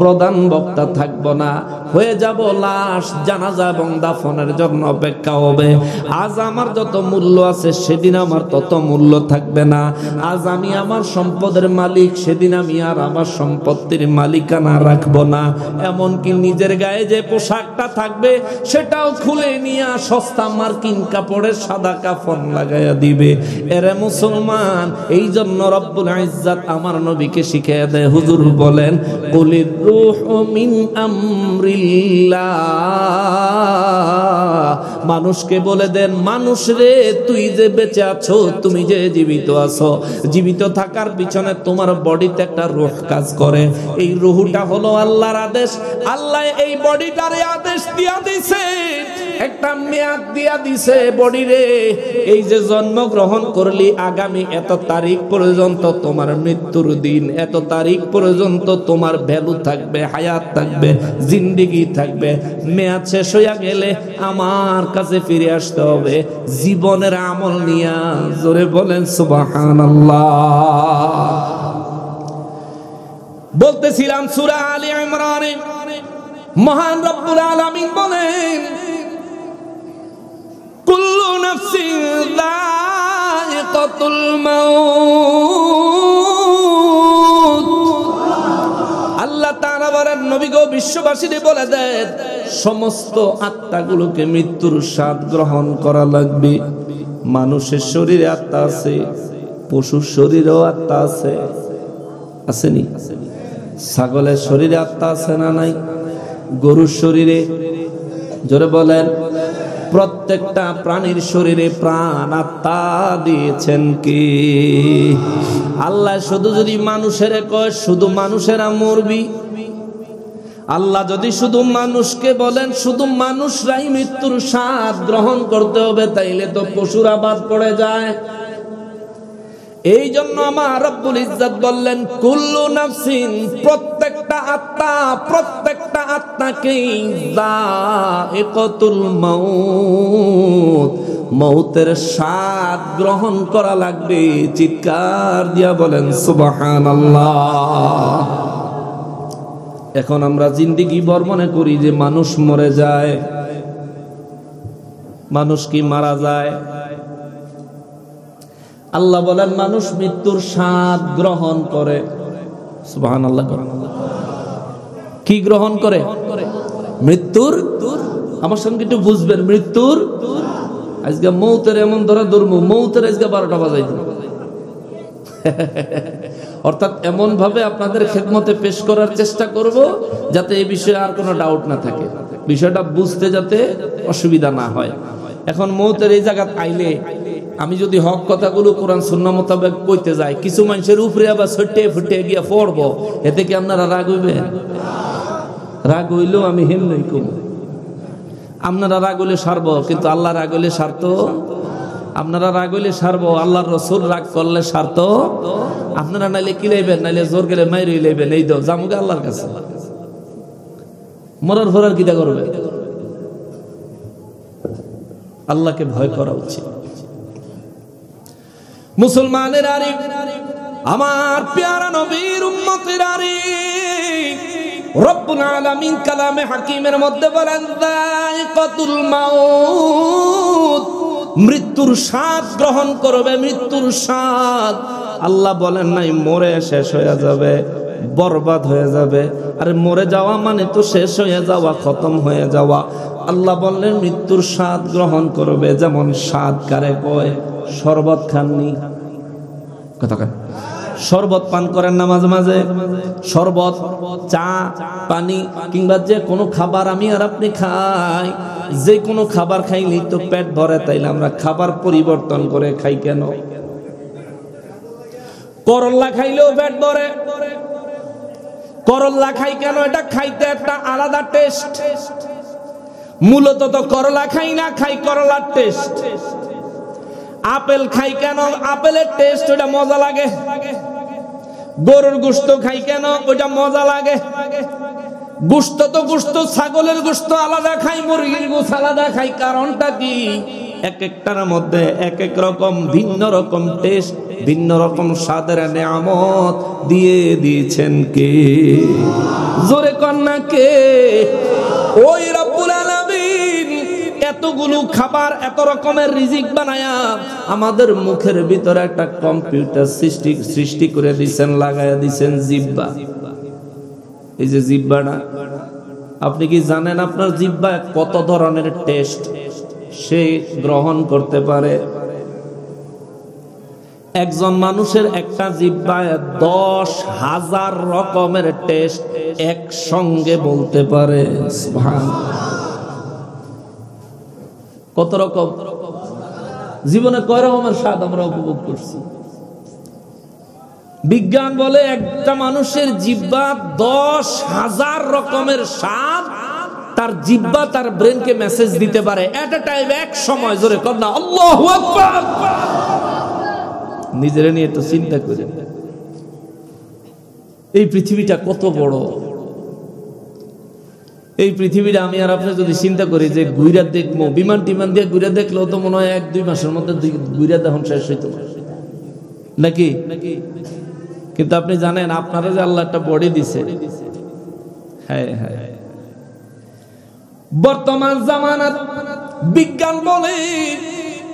প্রধান বক্তা থাকবো না, হয়ে যাব লাশ। জানাজা এবং দাফনের জন্য অপেক্ষা হবে। আজ আমার যত মূল্য আছে সেদিন আমার তত মূল্য থাকবে না। আজ আমি আমার সম্পদের মালিক, সেদিন আমি আর আমার সম্পত্তির মালিকানা রাখবো না। এমনকি নিজের গায়ে যে পোশাকটা থাকবে সেটাও খুলে নিয়ে সস্তা মার্কিন কাপড়ের সাদা কাফন লাগাইয়া দিবে। এরে মুসলমান, এই জন্য রব্বুল ইজ্জত আমার নবীকে শিখিয়ে দেয়। হুজুর বলেন, কুলির রূহু মিন আমরিল্লাহ। মানুষকে বলে দেন, মানুষ রে, তুই যে বেঁচে আছো, তুমি যে জীবিত আছো, জীবিত থাকার পিছনে তোমার বডিতে একটা রূহ কাজ করে। এই রূহটা হলো আল্লাহর আদেশ। আল্লাহ এই বডিটারে আদেশ দিয়া দিছে, একটা মেয়াদ দিয়া দিছে বডি রে, এই যে জন্মগ্রহণ করলি আগামী এত তারিখ পর্যন্ত তোমার মৃত্যুর দিন, এত তারিখ পর্যন্ত তোমার ভ্যালু থাকবে, হায়াত থাকবে, জিন্দেগি থাকবে। মেয়াদ শেষ হইয়া গেলে আমার কাছে ফিরে আসতে হবে জীবনের আমল নিয়া। জোরে বলেন সুবহানাল্লাহ। বলতেছিলাম সূরা আলে ইমরানে মহান রব্বুল আলামিন বলেন, কুল্লু নাফসিন যায়িকাতুল মাউত। আল্লাহ তাআলা বলেন, নবী গো, বিশ্ববাসীকে বলে দেন, সমস্ত আত্মাগুলোকে মৃত্যুর স্বাদ গ্রহণ করা লাগবে। মানুষের শরীরে আত্মা আছে, পশুর শরীরেও আত্মা আছে, আসেনি? ছাগলের শরীরে আত্মা আছে না নাই? গরুর শরীরে, জোরে বলেন। প্রত্যেকটা প্রাণীর শরীরে প্রাণ আত্মা দিয়েছেন কি আল্লাহ? শুধু যদি মানুষের কয় শুধু মানুষেরা মরবি, আল্লাহ যদি শুধু মানুষকে বলেন শুধু মানুষরাই মৃত্যুর স্বাদ গ্রহণ করতে হবে, তাইলে তো পশুরা বাদ পড়ে যায়। এই জন্য আমার রব্বুল ইজ্জত বললেন, কুল্লু নাফসিন, প্রত্যেকটা আত্মাকে যায়িকাতুল মাউত, মৌতের স্বাদ গ্রহণ করা লাগবে। চিৎকার দিয়া বলেন সুবহানাল্লাহ। এখন আমরা জিন্দেগি ভর মনে করি যে মানুষ মরে যায়, মানুষ কি মারা যায়? আল্লাহ বলেন মানুষ মৃত্যুর স্বাদ গ্রহণ করে। সুবহানাল্লাহ। কি গ্রহণ করে? মৃত্যুর। আমার সঙ্গে একটু বুঝবেন, মৃত্যুর। আজকে মৌতের এমন ধরা ধর্ম, মৌতের আজকে 12টা বাজাই দিল। অর্থাৎ এমন ভাবে আপনাদের খেদমতে পেশ করার চেষ্টা করব যাতে এই বিষয়ে আর কোনো ডাউট না থাকে, বিষয়টা বুঝতে যাতে অসুবিধা না হয়। এখন মৌতের এই জায়গা আইলে আমি যদি হক কথাগুলো কোরআন সুন্নাহ মোতাবেক কইতে যাই, কিছু মানুষের উপরে আবার ছটে ফুটে গিয়া পড়বো, এতে কি আপনারা রাগ হইবেন? রাগ হইলেও আমি হেম নই কম, আপনারা রাগ হইলে সারবো, কিন্তু আল্লাহ রাগ হইলে সারতো? আপনারা রাগ হইলে সারবো, আল্লাহর রাসূল রাগ করলে সারতো? আপনারা নাইলে কি লাইবেন, নাইলে জোর গেলে মাইরই লাইবেন, এই দাও জামুকে আল্লাহর কাছে, মরার ফরার কিটা করবে? আল্লাহকে ভয় করা উচিত। মুসলমানের আরে, আমার প্যারা নবীর উম্মতের আরে, রব্বুল আলামিন কালামে হাকিমের মধ্যে বলেন যায়কাতুল মাউত, মৃত্যুর স্বাদ গ্রহণ করবে, মৃত্যুর স্বাদ। আল্লাহ বলেন নাই মরে শেষ হয়ে যাবে, বরবাদ হয়ে যাবে। আরে মরে যাওয়া মানে তো শেষ হয়ে যাওয়া, খতম হয়ে যাওয়া। আল্লাহ বললেন মৃত্যুর স্বাদ গ্রহণ করবে। যেমন স্বাদ কারে কয়? শরবত খাননি? কথা কয় শরবত পান করেন না মাঝে মাঝে? শরবত, চা, পানি কিংবা যে কোনো খাবার আমি আর আপনি খাই, যে কোনো খাবার খাইলি তো পেট ভরে, তাইলে আমরা খাবার পরিবর্তন করে খাই কেন? করল্লা খাইলেও পেট ভরে, করল্লা খাই কেন? এটা খাইতে একটা আলাদা টেস্ট। মূলত তো করলা খাই না, খাই করলার টেস্ট। আপেল খাই কেন? আপেলের টেস্ট, ওটা মজা লাগে। গরুর গোশত খাই কেন? ওটা মজা লাগে। গোশত তো গোশত, ছাগলের গোশত আলাদা খাই, মুরগির গোশত আলাদা খাই। কারণটা কি? এক একটার মধ্যে এক এক রকম ভিন্ন রকম টেস্ট, ভিন্ন রকম স্বাদের নেয়ামত দিয়ে দিয়েছেন কে? জোরে কন্যা কে? ওই রব্বুল আলামিন এতগুলো খাবার, এত রকমের রিজিক বানায়া আমাদের মুখের ভিতরে একটা কম্পিউটার সৃষ্টি করে দিয়েছেন, লাগায়া দিয়েছেন জিহ্বা। এই যে জিহ্বাটা, আপনি কি জানেন আপনার জিহ্বা কত ধরনের টেস্ট সে গ্রহণ করতে পারে? একজন মানুষের একটা জিহ্বায় 10,000 রকমের টেস্ট একসঙ্গে বলতে পারে। সুবহানাল্লাহ। কত রকম? জীবনে কয় রকমের স্বাদ আমরা উপভোগ করছি? বিজ্ঞান বলে একটা মানুষের জিহ্বা 10,000 রকমের স্বাদ তার জিহ্বা তার ব্রেনকে মেসেজ দিতে পারে এট এ টাইম, এক সময়। জোরে কর না আল্লাহু আকবার। নিজেরা নিয়ে একটু চিন্তা করেন, এই পৃথিবীটা কত বড়। এই পৃথিবীটা আমি আর আপনি যদি চিন্তা করি যে ঘুরা দেখবো, বিমান টিমান দিয়ে ঘুরে দেখলেও তো মনে হয় 1-2 মাসের মধ্যে ঘুরা দেখুন শেষ হইতো নাকি? কিন্তু আপনি জানেন আপনারা যে আল্লাহ একটা বডি দিছে, হ্যাঁ হ্যাঁ, বর্তমান জামানাত বিজ্ঞান বলে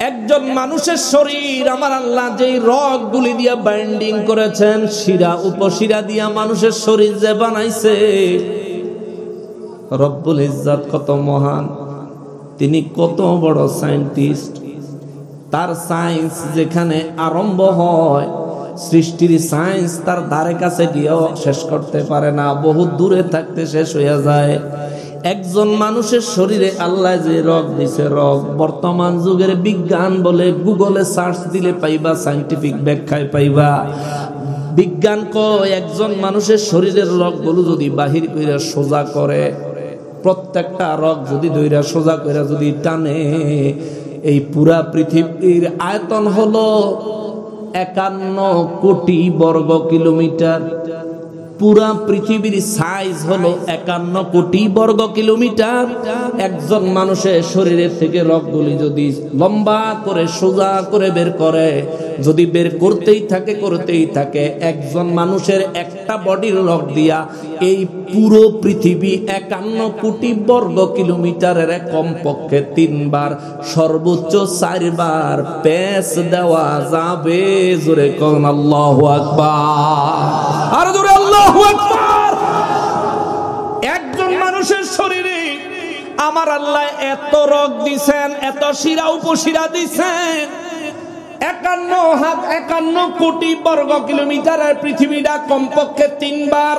একজন মানুষের শরীর আমার আল্লাহ যেই রগগুলি দিয়া বাইন্ডিং করেছেন, শিরা উপশিরা দিয়া মানুষের শরীর যে বানাইছে, রব্বুল ইজ্জত কত মহান, তিনি কত বড় সায়েন্টিস্ট। তার সায়েন্স যেখানে আরম্ভ হয়, সৃষ্টির সায়েন্স তার ধারে কাছে গিয়েও শেষ করতে পারে না, বহু দূরে থাকতে শেষ হয়ে যায়। একজন মানুষের শরীরে আল্লাহ যে রগ দিছে, রগ বর্তমান যুগের বিজ্ঞান বলে গুগলে সার্চ দিলে পাইবা, সায়েন্টিফিক ব্যাখ্যায় পাইবা। বিজ্ঞান কয় একজন মানুষের শরীরের রগগুলো যদি বাহির কইরা সোজা করে, প্রত্যেকটা রগ যদি ধইরা সোজা কইরা যদি টানে, এই পুরা পৃথিবীর আয়তন হলো 51 কোটি বর্গ কিলোমিটার। পুরা পৃথিবীর সাইজ হলো 51 কোটি বর্গ কিলোমিটার। একজন মানুষের শরীরের থেকে রগগুলি যদি লম্বা করে সোজা করে বের করে, যদি বের করতেই থাকে, একজন মানুষের একটা বডির রগ দিয়া এই পুরো পৃথিবী 51 কোটি বর্গ কিলোমিটারের কমপক্ষে 3 বার, সর্বোচ্চ 4 বার প্যাঁচ দেওয়া যাবে। জোরে কোন আল্লাহু আকবার, আর জোরে আল্লাহু আকবার। একজন মানুষের শরীরে আমার আল্লাহ এত রগ দিছেন, এত শিরা উপশিরা দিছেন, 51 কোটি বর্গ কিলোমিটারের পৃথিবীটা কমপক্ষে 3 বার।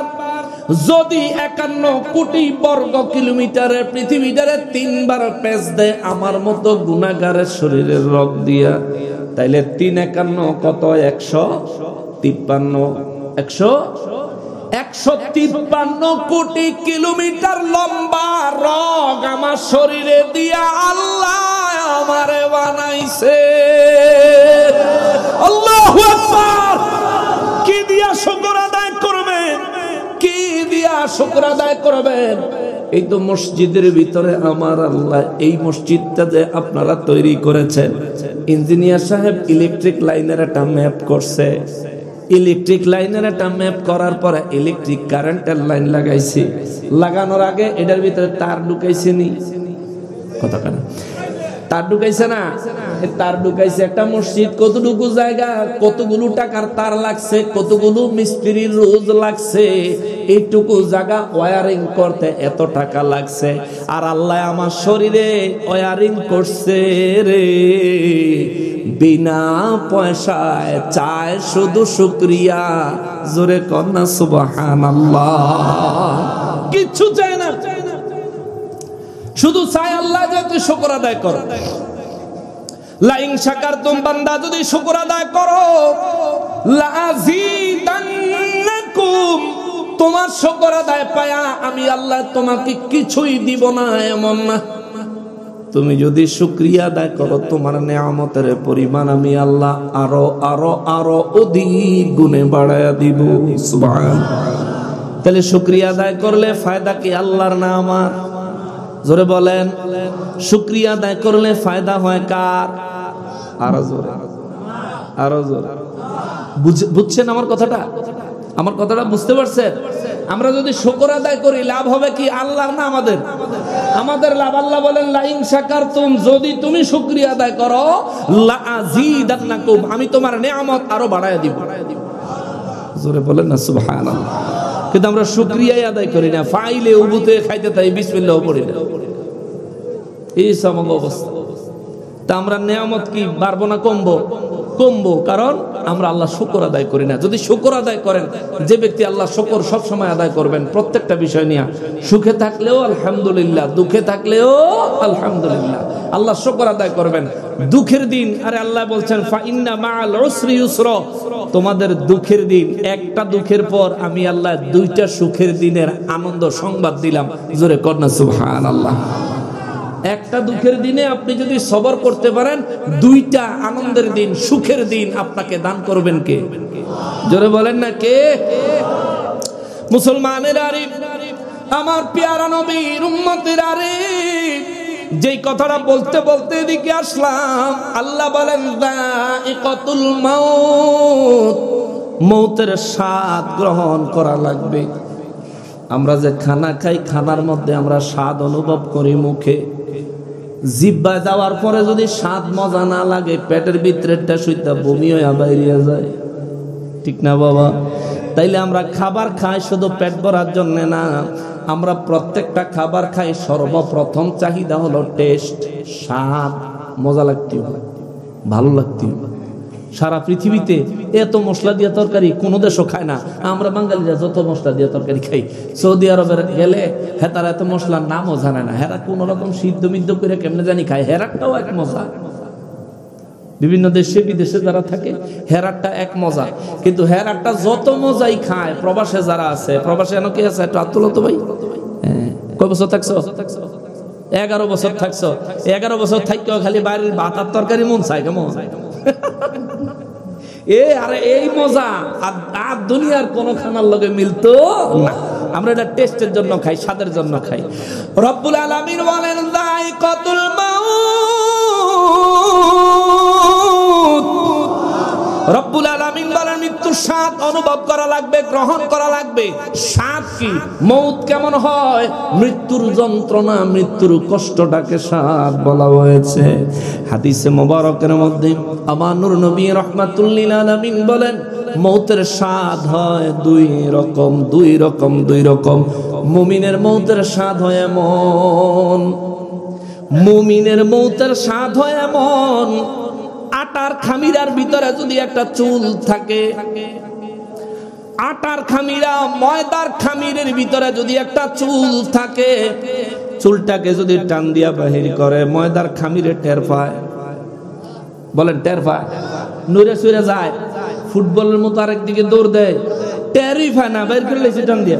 যদি 51 কোটি বর্গ কিলোমিটারের পৃথিবীটারে 3 বার প্যাঁচ দেয় আমার মতো গুনাহগারের শরীরের রগ দিয়া, তাইলে 3 51 কত? 153। 153 কোটি কিলোমিটার লম্বা রগ আমার শরীরে দিয়া আল্লাহ আমারে বানাইছে। আল্লাহু আকবার। কি দিয়া শুকর আদায় করবেন? কি দিয়া শুকর আদায় করবেন? এই তো মসজিদের ভিতরে আমার আল্লাহ এই মসজিদটা যে আপনারা তৈরি করেছেন, ইঞ্জিনিয়ার সাহেব ইলেকট্রিক লাইনের একটা ম্যাপ করছে। ইলেকট্রিক লাইনের একটা ম্যাপ করার পরে ইলেকট্রিক কারেন্টের লাইন লাগাইছি। লাগানোর আগে এটার ভিতরে তার ঢুকাইছে নি? কথা কেনা তার ঢুকাইছে না? তার ঢুকাইছে। একটা মসজিদ কতটুকু জায়গা, কতগুলো টাকার তার লাগছে, কতগুলো মিস্ত্রির রোজ লাগছে, এইটুকু জায়গা ওয়ারিং করতে এত টাকা লাগছে। আর আল্লাহ আমার শরীরে ওয়ারিং করছে রে বিনা পয়সায়, চায় শুধু শুকরিয়া। জোরে কন্যা সুবহানাল্লাহ। কিচ্ছু চায় না, শুধু চাই আল্লাহ যে তুই শুকর আদায় কর। লা ইন শাকারতুম, বান্দা যদি শুকর আদায় করো, লা আযীদান্নাকুম, তোমার শুকর আদায় পায়া আমি আল্লাহ তোমাকে কিছুই দিব না এমন না। তুমি যদি শুকরিয়া আদায় করো, তোমার নেয়ামতের পরিমাণ আমি আল্লাহ আরো আরো আরো অধিক গুণে বাড়ায়া দিব। সুবহানাল্লাহ। তাহলে শুকরিয়া আদায় করলে ফায়দা কি আল্লাহর না আমার? জোরে বলেন। শুকরিয়া আদায় করলে ফায়দা হয় কার? আরো জোরে, আরো জোরে। বুঝছেন আমার কথাটা? আমার কথাটা বুঝতে পারছেন? আমরা যদি শুকর আদায় করি লাভ হবে কি আল্লাহর না আমাদের? আমাদের লাভ। আল্লাহ বলেন লা ইন শাকারতুম, যদি তুমি শুকরিয়া আদায় করো, লা আযীদান্নাকুম, আমি তোমার নিয়ামত আরো বাড়ায়া দিব। জোরে বলেন না সুবহানাল্লাহ। কিন্তু আমরা শুকরিয়াই আদায় করি না, ফাইলে উবুতে খাইতে তাই বিসমিল্লাহ পড়ি না। এই সমগ্র অবস্থা। তা আমরা নিয়ামত কি বাড়বো না কমবো? কমবো, কারণ আমরা আল্লাহ শুকর আদায় করি না। যদি শুকর আদায় করেন, যে ব্যক্তি আল্লাহ শুকর সব সময় আদায় করবেন প্রত্যেকটা বিষয় নিয়ে, সুখে থাকলেও আলহামদুলিল্লাহ, দুঃখে থাকলেও আলহামদুলিল্লাহ, আল্লাহ শুকর আদায় করবেন। দুঃখের দিন, আরে আল্লাহ বলছেন ফা ইন্না মাআল উসরি ইউসরা, তোমাদের দুঃখের দিন, একটা দুঃখের পর আমি আল্লাহ দুইটা সুখের দিনের আনন্দ সংবাদ দিলাম। জোরে কন্যা সুবহানাল্লাহ। একটা দুঃখের দিনে আপনি যদি সবর করতে পারেন, দুইটা আনন্দের দিন, সুখের দিন আপনাকে দান করবেন কে? জোরে বলেন না কে? মুসলমানের আরিফ, আমার পেয়ারা নবীর উম্মতের আরিফ, যেই কথাটা বলতে বলতে এদিকে আসলাম, আল্লাহ বলেন যায়িকাতুল মাউত, মৌতের স্বাদ গ্রহণ করা লাগবে। আমরা যে খানা খাই, খানার মধ্যে আমরা স্বাদ অনুভব করি মুখে, জিহ্বায় যাওয়ার পরে যদি স্বাদ মজা না লাগে, পেটের ভিতরেরটা সুইতা বমি হয়ে বাইরে যায়, ঠিক না বাবা? তাইলে আমরা খাবার খাই শুধু পেট ভরার জন্য না, আমরা প্রত্যেকটা খাবার খাই সর্বপ্রথম চাহিদা হলো টেস্ট, স্বাদ, মজা লাগতে হবে, ভালো লাগতে হবে। সারা পৃথিবীতে এত মশলা দিয়ে তরকারি কোন দেশও খায় না। আমরা বাঙালিরা যত মশলা দিয়ে তরকারি খাই, সৌদি আরবের গেলে হেতারা এত মশলার নামও জানে না। হেরা কোন রকম সিদ্ধ মিদ্ধ করে কেমনে জানি খায়। হেরাটাও এক মজা। বিভিন্ন দেশে বিদেশে যারা থাকে, হেরাটা এক মজা। কিন্তু হেরাটা যত মজাই খায়, প্রবাসে যারা আছে, প্রবাসে এন কি আছে, একটু আত্মলত ভাই, কয় বছর থাকছো? 11 বছর থাকছো। 11 বছর থাকতেও খালি বাইরের ভাত আর তরকারি মন চায়, কেমন? আরে এই মজা আর দুনিয়ার কোন খানার লগে মিলতো না। আমরা এটা টেস্টের জন্য খাই, স্বাদের জন্য খাই। রব্বুল আলামিন বলেন যায়িকাতুল মাউত, রব্বুল আলামিন বলেন মৃত্যুর স্বাদ অনুভব করা লাগবে, গ্রহণ করা লাগবে। স্বাদ কি? মৌত কেমন হয়? মৃত্যুর যন্ত্রণা, মৃত্যুর কষ্টটাকে স্বাদ বলা হয়েছে। হাদিসে মোবারকের মধ্যে আমার নূর নবী রাহমাতুল লিল আলামিন বলেন মৌতের স্বাদ হয় দুই রকম। মুমিনের মৌতের স্বাদ হয় এমন, মুমিনের মৌতের স্বাদ হয় এমন, আটার খামিরার ভিতরে যদি একটা চুল থাকে, আটার খামিরা ময়দার খামিরের ভিতরে যদি একটা চুল থাকে, চুলটাকে যদি টান দিয়া বাহির করে, ময়দার খামিরে টের পায়। বলেন টের পায়? নইরে সইরে যায়, ফুটবলের মতো আরেকদিকে দৌড় দেয়, টেরই পায় না, বের করে লেছে টান দিয়ে।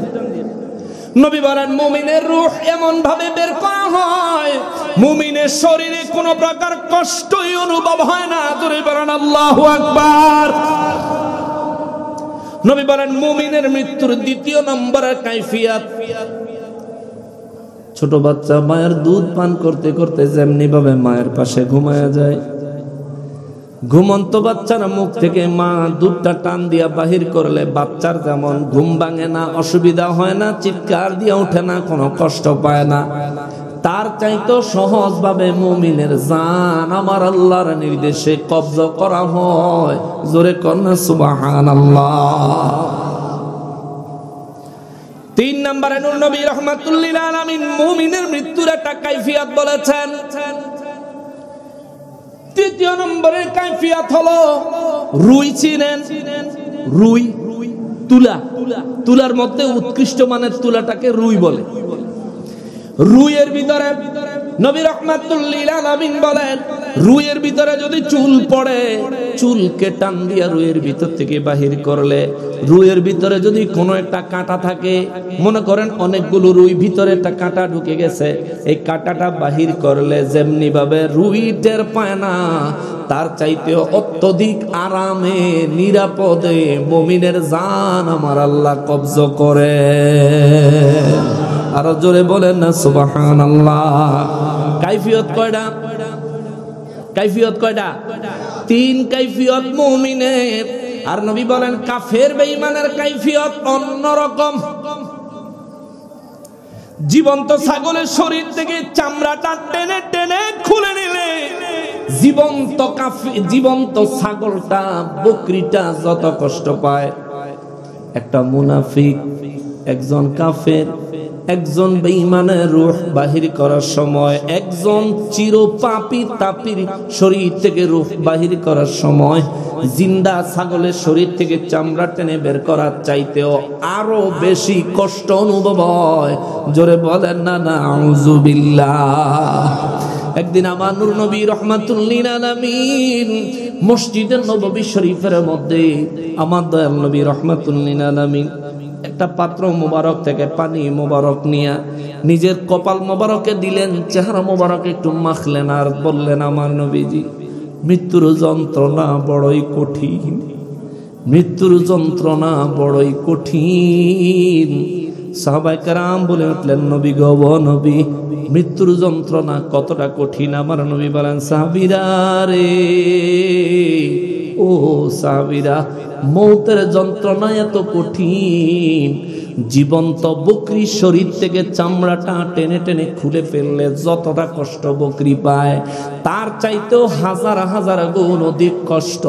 নবী বলেন মুমিনের রূহ এমন ভাবে বের করা হয়, মুমিনের শরীরে কোনো প্রকার কষ্টই অনুভব হয় না। জোরে বলেন আল্লাহু আকবার। নবী বলেন মুমিনের মৃত্যুর দ্বিতীয় নম্বরের কাইফিয়াত, ছোট বাচ্চা মায়ের দুধ পান করতে করতে যেমনি ভাবে মায়ের পাশে ঘুমায়া যায়, ঘুমন্ত বাচ্চার মুখ থেকে মা দুধটা টান দিয়া বাহির করলে বাচ্চার যেমন ঘুম ভাঙে না, অসুবিধা হয় না, চিৎকার দিয়ে ওঠে না, কোনো কষ্ট পায় না, তার চাইতো সহজ ভাবে মুমিনের জান আমার আল্লাহর নির্দেশে কবজা করা হয়। জোরে কন্যা সুবহানাল্লাহ। 3 নম্বরে নূর নবী রাহমাতুল লিল আলামিন মুমিনের মৃত্যুর একটা কাইফিয়াত বলেছেন। তৃতীয় নম্বরের কাইফিয়াত হলো রুই। চিনেন রুই? তুলা, তুলার মধ্যে উৎকৃষ্ট মানের তুলাটাকে রুই বলে। রুইয়ের ভিতরে নবী রাহমাতুল লিল আলামিন বলেন রুইয়ের ভিতরে যদি চুল পড়ে, চুলকে টান দিয়া রুইয়ের ভিতর থেকে বাহির করলে, রুইয়ের ভিতরে যদি কোনো একটা কাঁটা থাকে, মনে করেন অনেকগুলো রুই, ভিতরে একটা কাঁটা ঢুকে গেছে, এই কাঁটাটা বাহির করলে যেমনি ভাবে রুই টের পায় না, তার চাইতে অত্যধিক আরামে নিরাপদে মুমিনের জান আমার আল্লাহ কবজা করে। আরো জোরে বলেন না সুবহানাল্লাহ। কাইফিয়ত কয়টা? কাইফিয়ত কয়টা? 3 কাইফিয়ত মুমিনের। আর নবী বলেন কাফের বেঈমানের কাইফিয়ত অন্যরকম। জীবন্ত ছাগলের শরীর থেকে চামড়াটা টেনে টেনে খুলে নিলে জীবন্ত ছাগলটা, বকরিটা যত কষ্ট পায়, একটা মুনাফিক, একজন কাফের, একজন বেঈমানের রূহ বাহির করার সময়, একজন চিরপাপী তাপির শরীর থেকে রূহ বাহির করার সময় জিন্দা ছাগলের শরীর থেকে চামড়া টেনে বের করার চাইতেও আরো বেশি কষ্ট অনুভব হয়। জোরে বলেন না নাউযুবিল্লাহ। একদিন আমার নূর নবী রাহমাতুল লিল আলামিন মসজিদে নববী শরীফের মধ্যে আমার দয়াল নবী রাহমাতুল লিল আলামিন একটা পাত্র মোবারক থেকে পানি মোবারক নিয়ে নিজের কপাল মোবারকে দিলেন, চেহারা মোবারক একটু মাখলেন আর বললেন আমার নবীজি মৃত্যুর যন্ত্রণা বড়ই কঠিন, মৃত্যুর যন্ত্রণা বড়ই কঠিন। সাহাবায়ে কেরাম বলে উঠলেন নবী গো নবী মৃত্যুর যন্ত্রণা কতটা কঠিন? আমার নবী বলেন সাহাবীরা রে, ও সাহাবীরা, মৌতের যন্ত্রণা এত কঠিন, জীবন্ত বকরি শরীর থেকে চামড়াটা টেনে টেনে খুলে ফেললে যতটা কষ্ট বকরি পায়, তার চাইতেও হাজার হাজার গুণ অধিক কষ্ট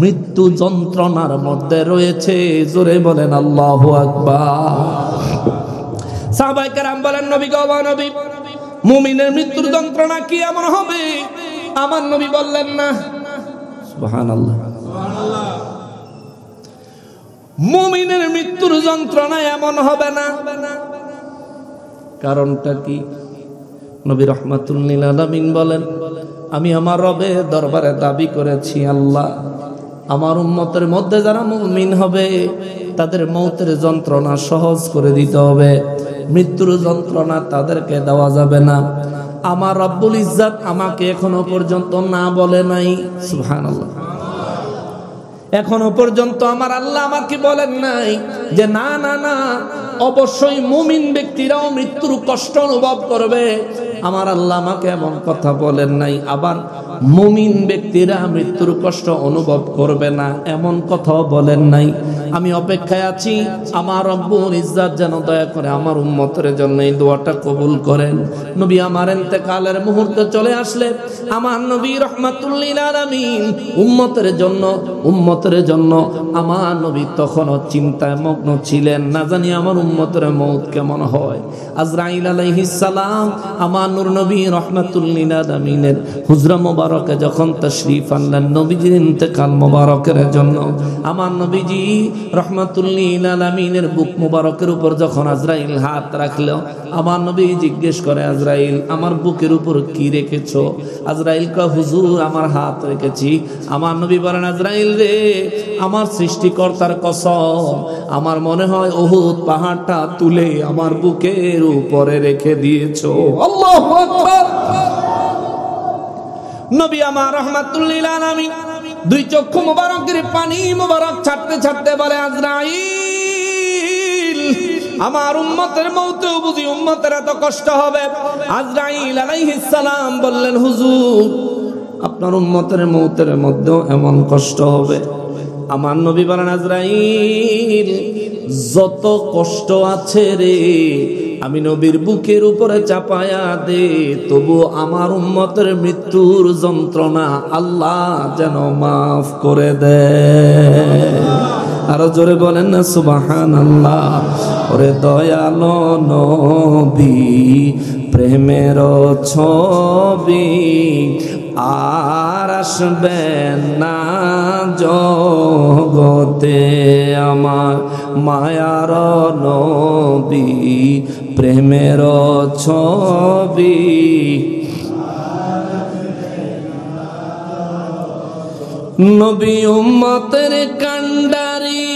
মৃত্যু যন্ত্রণার মধ্যে রয়েছে। জোরে বলেন আল্লাহু আকবার। সাহাবায়ে কেরাম বলেন নবী গো নবী মুমিনের মৃত্যুর যন্ত্রণা কি এমন হবে? আমার নবী বললেন না। সুবহানাল্লাহ। মুমিনের মৃত্যুর যন্ত্রণা এমন হবে না। কারণটা কি? নবী রাহমাতুল লিল আলামিন বলেন আমি আমার রবের দরবারে দাবি করেছি, আল্লাহ আমার উম্মতের মধ্যে যারা মুমিন হবে তাদের মৌতের যন্ত্রণা সহজ করে দিতে হবে, মৃত্যুর যন্ত্রণা তাদেরকে দেওয়া যাবে না। আমার রব্বুল ইজ্জত আমাকে এখনো পর্যন্ত না বলে নাই। সুবহানাল্লাহ। এখনো পর্যন্ত আমার আল্লাহ আমাকে বলেন নাই যে না না না অবশ্যই মুমিন ব্যক্তিরাও মৃত্যুর কষ্ট অনুভব করবে। আমার আল্লাহ আমাকে এমন কথা বলেন নাই। আবার মুমিন ব্যক্তিরা মৃত্যুর কষ্ট অনুভব করবে না এমন কথাও বলেন নাই। আমি অপেক্ষায় আছি আমার রব্বুল ইজ্জত যেন দয়া করে আমার উম্মতের জন্য এই দোয়াটা কবুল করেন। নবী আমার ইন্তেকালের মুহূর্ত চলে আসলে আমার নবী রাহমাতুল লিল আলামিন উম্মতের জন্য আমার নবী তখনও চিন্তায় মগ্ন ছিলেন, না জানি আমার উম্মতের মওত কেমন হয়। আজরাইল আলাইহিস সালাম আমার নূর নবী রাহমাতুল লিল আলামিনের হুজরা মোবারকে যখন তাশরীফ আনলেন নবীজির ইন্তেকাল মোবারকের জন্য, আমার নবীজি রহমাতুল লিল আলামিনের বুক মুবারকের উপর যখন আজরাইল হাত রাখলো, আমার নবী জিজ্ঞেস করে, আজরাইল আমার বুকের উপর কি রেখেছো? আজরাইল কয়, হুজুর আমার হাত রেখেছি। আমার নবী বলেন, আজরাইল রে, আমার সৃষ্টিকর্তার কসম, আমার মনে হয় উহুদ পাহাড়টা তুলে আমার বুকের উপরে রেখে দিয়েছো। আল্লাহু আকবার। নবী আমার রাহমাতুল লিল আলামিন দুই চক্ষু মোবারকের পানি মোবারক ছাড়তে ছাড়তে বলে, আজরাইল আমার উম্মতের মওতেও বুঝি উম্মতের এত কষ্ট হবে? আজরাইল আলাইহিস সালাম বললেন, হুজুর আপনার উম্মতের মওতের মধ্যেও এমন কষ্ট হবে? আমার নবী বলেন, আজরাইল যত কষ্ট আছে রে আমি নবীর বুকের উপরে চাপায়া দে, তবু আমার উম্মতের মৃত্যুর যন্ত্রণা আল্লাহ যেন মাফ করে দেয়। আরো জোরে বলেন না সুবহানাল্লাহ। ওরে দয়ালো নবী প্রেমের ছবি আর আসবেন না জগতে, আমার মায়ার নবী প্রেমের ছবি নবী উম্মতের কান্ডারি,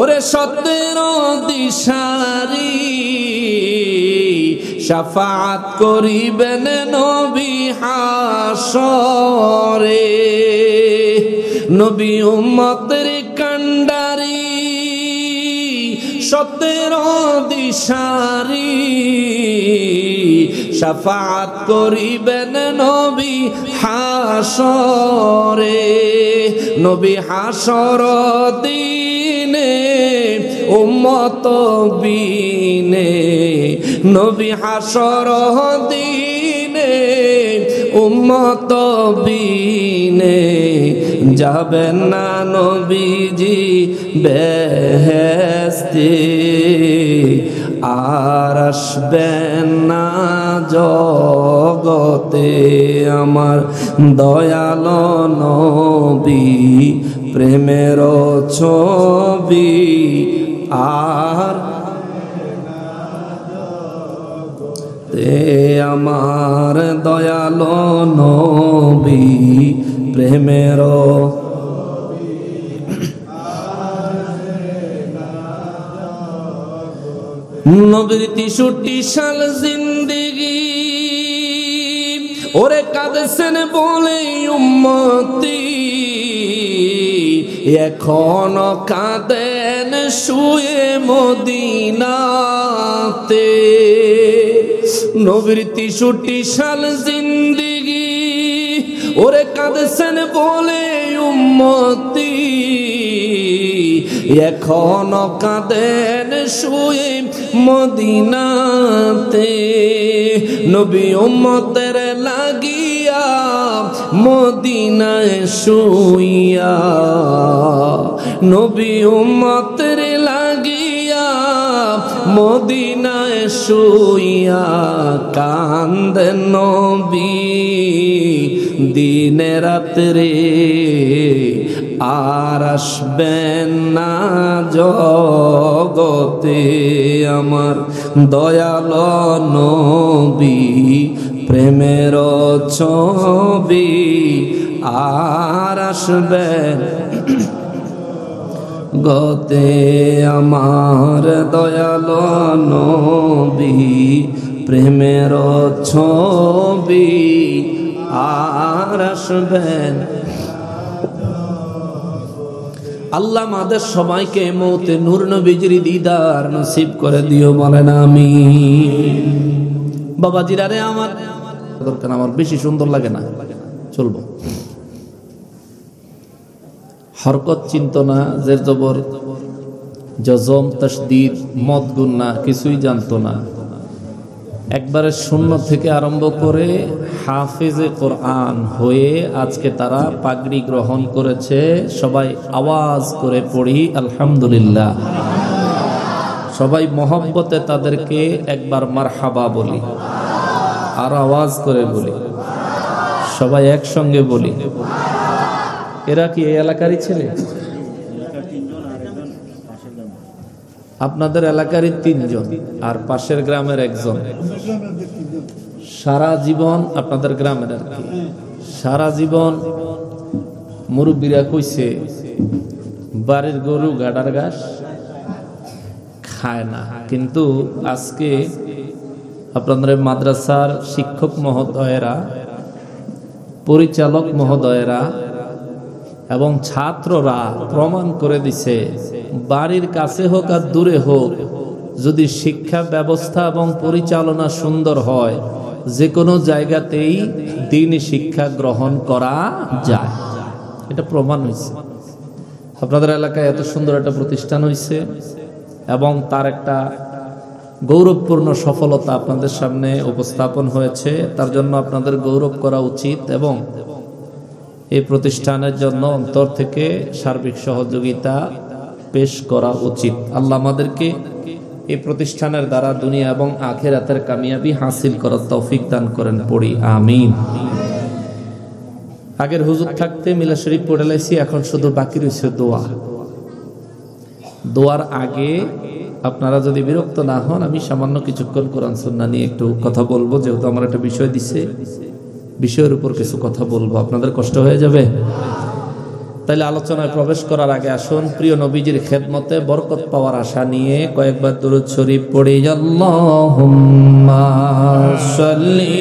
ওরে সত্যের দিশারি, শাফাআত করিবেন নবী হাসরে। নবী উম্মতের কান্ডারি, সত্যের দিশারি, শাফাআত করিবেন নবী হাসরে। নবী হাসর দিনে উম্মত বিনে, নবী হাসর দিনে উম্মত বিনে, যাবেন না নবীজি বেহেশতে, আর আসবেন না জগতে, আমার দয়াল নবী প্রেমের ছবি আর তে, আমার দয়াল নবী প্রেমের নবীর 63 সাল জিন্দেগি, ওরে কাঁদছেন বলে উম্মতি, এখনো কাঁদেন শুয়ে মদিনাতে। নবীর 63 সাল জিন্দেগি, ওরে কাঁদছেন বলে উম্মতি, এখনো কাঁদেন শুয়ে মদিনাতে। নবী উম্মতের লাগিয়া মদিনায় শুইয়া, নবী উম্মতের লাগিয়া মদিনায় শুইয়া, কান্দেন নবী দিনে রাত্রে, আর আসবেন না জগতে, আমার দয়াল নবী প্রেমের ছবি আর আসবেন গতে, আমার দয়াল নবী প্রেমের ছবি আর আসবেন। আল্লাহ আমাদের সবাইকে মওতে নূর নবীজির দিদার নসিব করে দিও, বলেন আমিন। বাবাজিরা রে, আমার দরকার, আমার বেশি সুন্দর লাগে না, চলবো। হরকত চিন্তা না, জের জবর জজম তাসদীদ মদ গুন্না কিছুই জানতো না। একবারে শূন্য থেকে আরম্ভ করে হাফেজে কোরআন হয়ে আজকে তারা পাগড়ি গ্রহণ করেছে। সবাই আওয়াজ করে পড়ি আলহামদুলিল্লাহ। সবাই মহব্বতে তাদেরকে একবার মারহাবা বলি, আর আওয়াজ করে বলি, সবাই একসঙ্গে বলি। এরা কি এই এলাকারই ছেলে? আপনাদের এলাকারই 3 জন আর পাশের গ্রামের 1 জন। সারা জীবন আপনাদের গ্রামের আর কি, সারা জীবন মুরব্বীরা কইছে বাড়ির গরু গাডার ঘাস খায় না, কিন্তু আজকে আপনাদের মাদ্রাসার শিক্ষক মহোদয়েরা, পরিচালক মহোদয়েরা এবং ছাত্ররা প্রমাণ করে দিছে বাড়ির কাছে হোক আর দূরে হোক, যদি শিক্ষা ব্যবস্থা এবং পরিচালনা সুন্দর হয় যে কোনো জায়গাতেই দ্বীনি শিক্ষা গ্রহণ করা যায়। এটা প্রমাণ হয়েছে। আপনাদের এলাকায় এত সুন্দর একটা প্রতিষ্ঠান হয়েছে এবং তার একটা গৌরবপূর্ণ সফলতা আপনাদের সামনে উপস্থাপন হয়েছে, তার জন্য আপনাদের গৌরব করা উচিত এবং এই প্রতিষ্ঠানের জন্য অন্তর থেকে সার্বিক সহযোগিতা পেশ করা উচিত। আল্লাহ আমাদেরকে এই প্রতিষ্ঠানের দ্বারা দুনিয়া এবং আখিরাতের কামিয়াবি হাসিল করার তৌফিক দান করেন, পড়ি আমিন। আগের হুজুর থাকতে মিলা শরীফ পড়ে লাইছি, এখন শুধু বাকি রয়েছে দোয়া। দোয়ার আগে আপনারা যদি বিরক্ত না হন, আমি সামান্য কিছুক্ষণ কোরআন সুন্নাহ নিয়ে একটু কথা বলবো, যেহেতু আমার একটা বিষয় দিছে, বিষয়ের উপর কিছু কথা বলবো, আপনাদের কষ্ট হয়ে যাবে। তাইলে আলোচনায় প্রবেশ করার আগে আসুন প্রিয় নবীজির খেদমতে বরকত পাওয়ার আশা নিয়ে কয়েকবার দুরূদ শরীফ পড়ি। আল্লাহুম্মা সাল্লি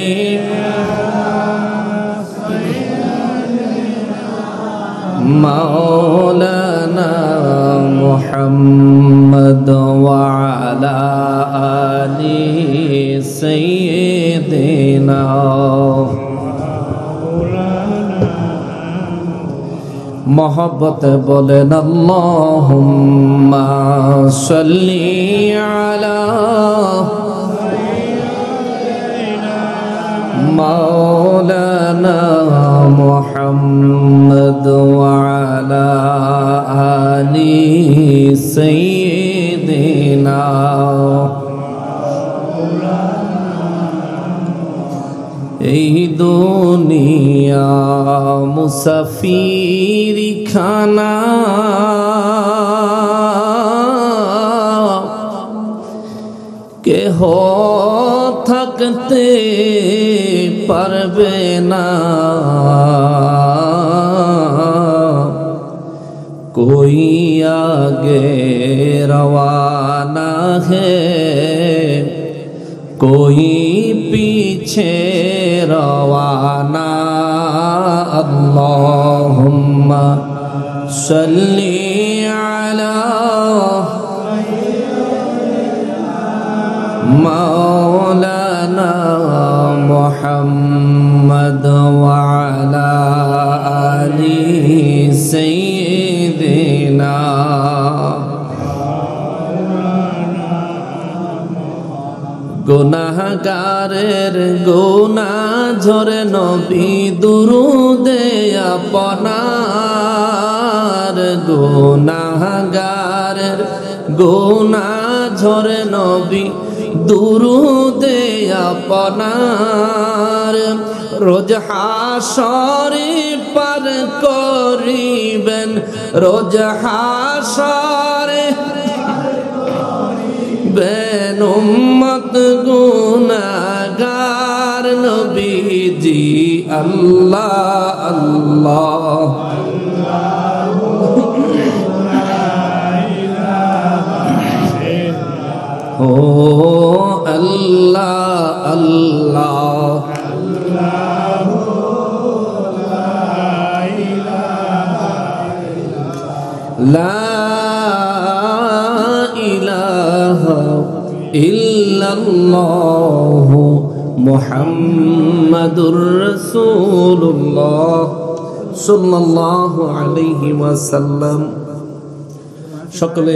মাওলানা মুহাম্মদ ওয়া আলা আলি সাইয়্যিদিনা मोहब्बत बोलेन अल्लाहुम्मा सल्ली अला मौलाना मुहम्मद व अला आलि सय्यिदिना। এই দুনিয়া মুসাফিরি খানা, কেহ থাকতে পারবে না, कोई आगे रवाना है कोई पीछे रवाना। अल्लाहुम्मा सल्ली अला मौलाना मुहम्मद व अला आलि सय्यिदिना। गुनाहगारेर गुनाह झरे नबी दुरूदे आपनार, गुनाहगारेर गुनाह झरे नबी दुरूदे आपनार। रोज हाशरे पार करिबेन, रोज हाशरे बेन उम्मत गुनाहगार नबीजी। अल्लाह अल्लाह ओ अल्लाह अल्लाह ला इलाहा इल्लल्लाह मुहम्मदुर रसूलुल्लाह सल्लल्लाहु अलैहि वसल्लम। সকলে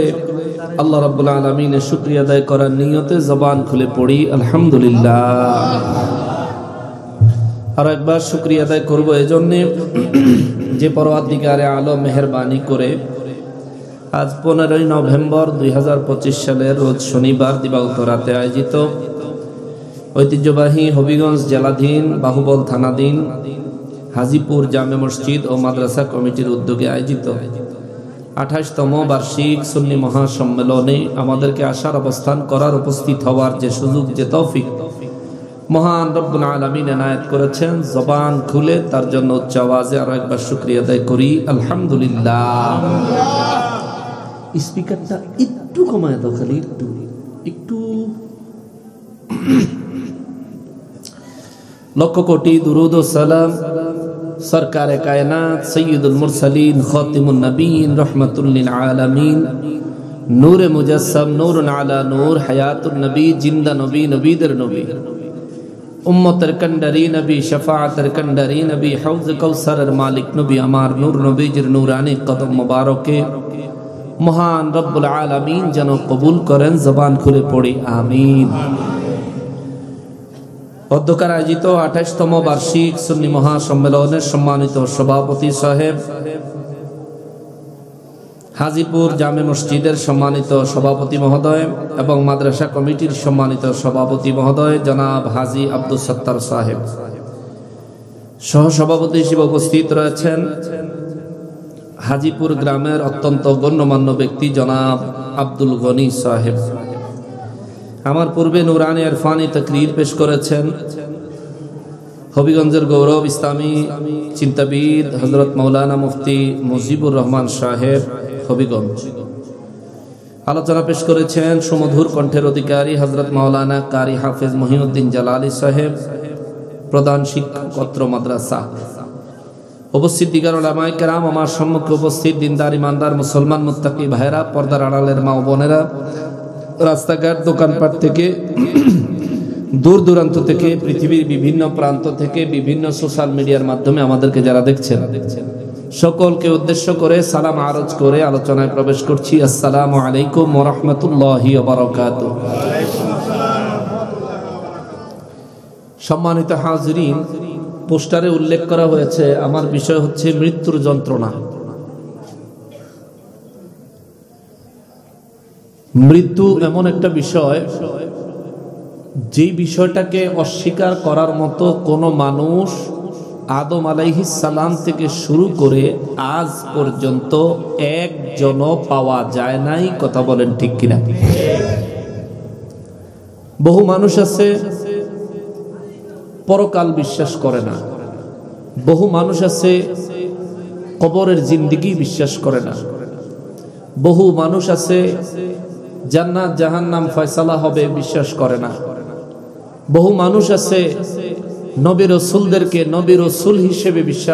আল্লাহ রাব্বুল আলামিনের শুকরিয়া আদায় করার নিয়তে জবান খুলে পড়ি আলহামদুলিল্লাহ। আর একবার শুকরিয়া আদায় করব এজন্য যে পরওয়ারদিগারে আলম মেহেরবানি করে আজ 15 নভেম্বর 2025 সালের রোজ শনিবার দিবাগত রাতে আয়োজিত ঐতিহ্যবাহী হবিগঞ্জ জেলাধীন বাহুবল থানাধীন হাজিপুর জামে মসজিদ ও মাদ্রাসা কমিটির উদ্যোগে আয়োজিত 28তম বার্ষিক সুন্নি মহাসম্মেলনে আমাদেরকে আসার, অবস্থান করার, উপস্থিত হওয়ার যে সুযোগ, যে তৌফিক মহান রব্বুল আলামিন এনায়েত করেছেন, জবান খুলে তার জন্য উচ্চ আওয়াজে আরো একবার শুকরিয়া আদায় করি, আলহামদুলিল্লাহ। স্পিকারটা একটু কমায় দাও, খালি একটু একটু। লক্ষ কোটি দুরুদ ও সালাম সরকারে কায়নাত সৈয়দুল মুরসালিন খাতিমুন নবীন রহমাতুল লিল আলামিন নূরে মুজাসসাম নূরুন আলা নূর হায়াতুন নবী জিন্দা নবী নবীদের নবী উম্মতের কন্ডারি নবী শাফাআতের কন্ডারি নবী হাউজ কাউসারের মালিক নবী আমার নূর নবীজির নূরানি কদম মোবারকে মহান রব্বুল আলামিন যেন কবুল করেন। জবান খুলে পড়ি আমিন। অধ্যক্ষের আয়োজিত 28তম বার্ষিক সুন্নি মহাসম্মেলনের সম্মানিত সভাপতি সাহেব, হাজিপুর জামে মসজিদের সম্মানিত সভাপতি মহোদয় এবং মাদ্রাসা কমিটির সম্মানিত সভাপতি মহোদয় জনাব হাজী আব্দুল সত্তার সাহেব, সহসভাপতি হিসেবে উপস্থিত রয়েছেন হাজিপুর গ্রামের অত্যন্ত গণ্যমান্য ব্যক্তি জনাব আব্দুল গনি সাহেব। আমার পূর্বে নুরানি ইরফানি তাকরীর পেশ করেছেন হবিগঞ্জের গৌরব ইসলামী চিন্তাবিদ হযরত মাওলানা মুফতি মুজিবুর রহমান সাহেব হবিগঞ্জ। আলোচনা পেশ করেছেন সুমধুর কণ্ঠের অধিকারী হযরত মাওলানা কারি হাফেজ মহিউদ্দিন জালালী সাহেব, প্রধান শিক্ষক অত্র মাদ্রাসা। উপস্থিত দিগার উলামায়ে কেরাম, আমার সম্মুখে উপস্থিত দিনদার ইমানদার মুসলমান মুত্তাকি ভাইরা, পর্দার আড়ালের মা ও বোনেরা, রাস্তাঘাট দোকানপাট থেকে দূর দূরান্ত থেকে পৃথিবীর বিভিন্ন প্রান্ত থেকে বিভিন্ন সোশ্যাল মিডিয়ার মাধ্যমে আমাদেরকে যারা দেখছেন, সকলকে উদ্দেশ্য করে সালাম আরজ করে আলোচনায় প্রবেশ করছি। আসসালামু আলাইকুম ওয়া রাহমাতুল্লাহি ওয়া বারাকাতুহু। সম্মানিত হাজিরিন, পোস্টারে উল্লেখ করা হয়েছে আমার বিষয় হচ্ছে মৃত্যুর যন্ত্রণা। মৃত্যু এমন একটা বিষয়, যেই বিষয়টাকে অস্বীকার করার মতো কোনো মানুষ আদম আলাইহিস সালাম থেকে শুরু করে আজ পর্যন্ত একজনও পাওয়া যায় নাই। কথা বলেন ঠিক কিনা? বহু মানুষ আছে পরকাল বিশ্বাস করে না, বহু মানুষ আছে কবরের জিন্দেগি বিশ্বাস করে না, বহু মানুষ আছে জান্নাত জাহান্নাম ফয়সালা হবে বিশ্বাস করে না, বহু মানুষ আছে নবী রাসূলদেরকে নবী রাসূল হিসেবে বিশ্বাস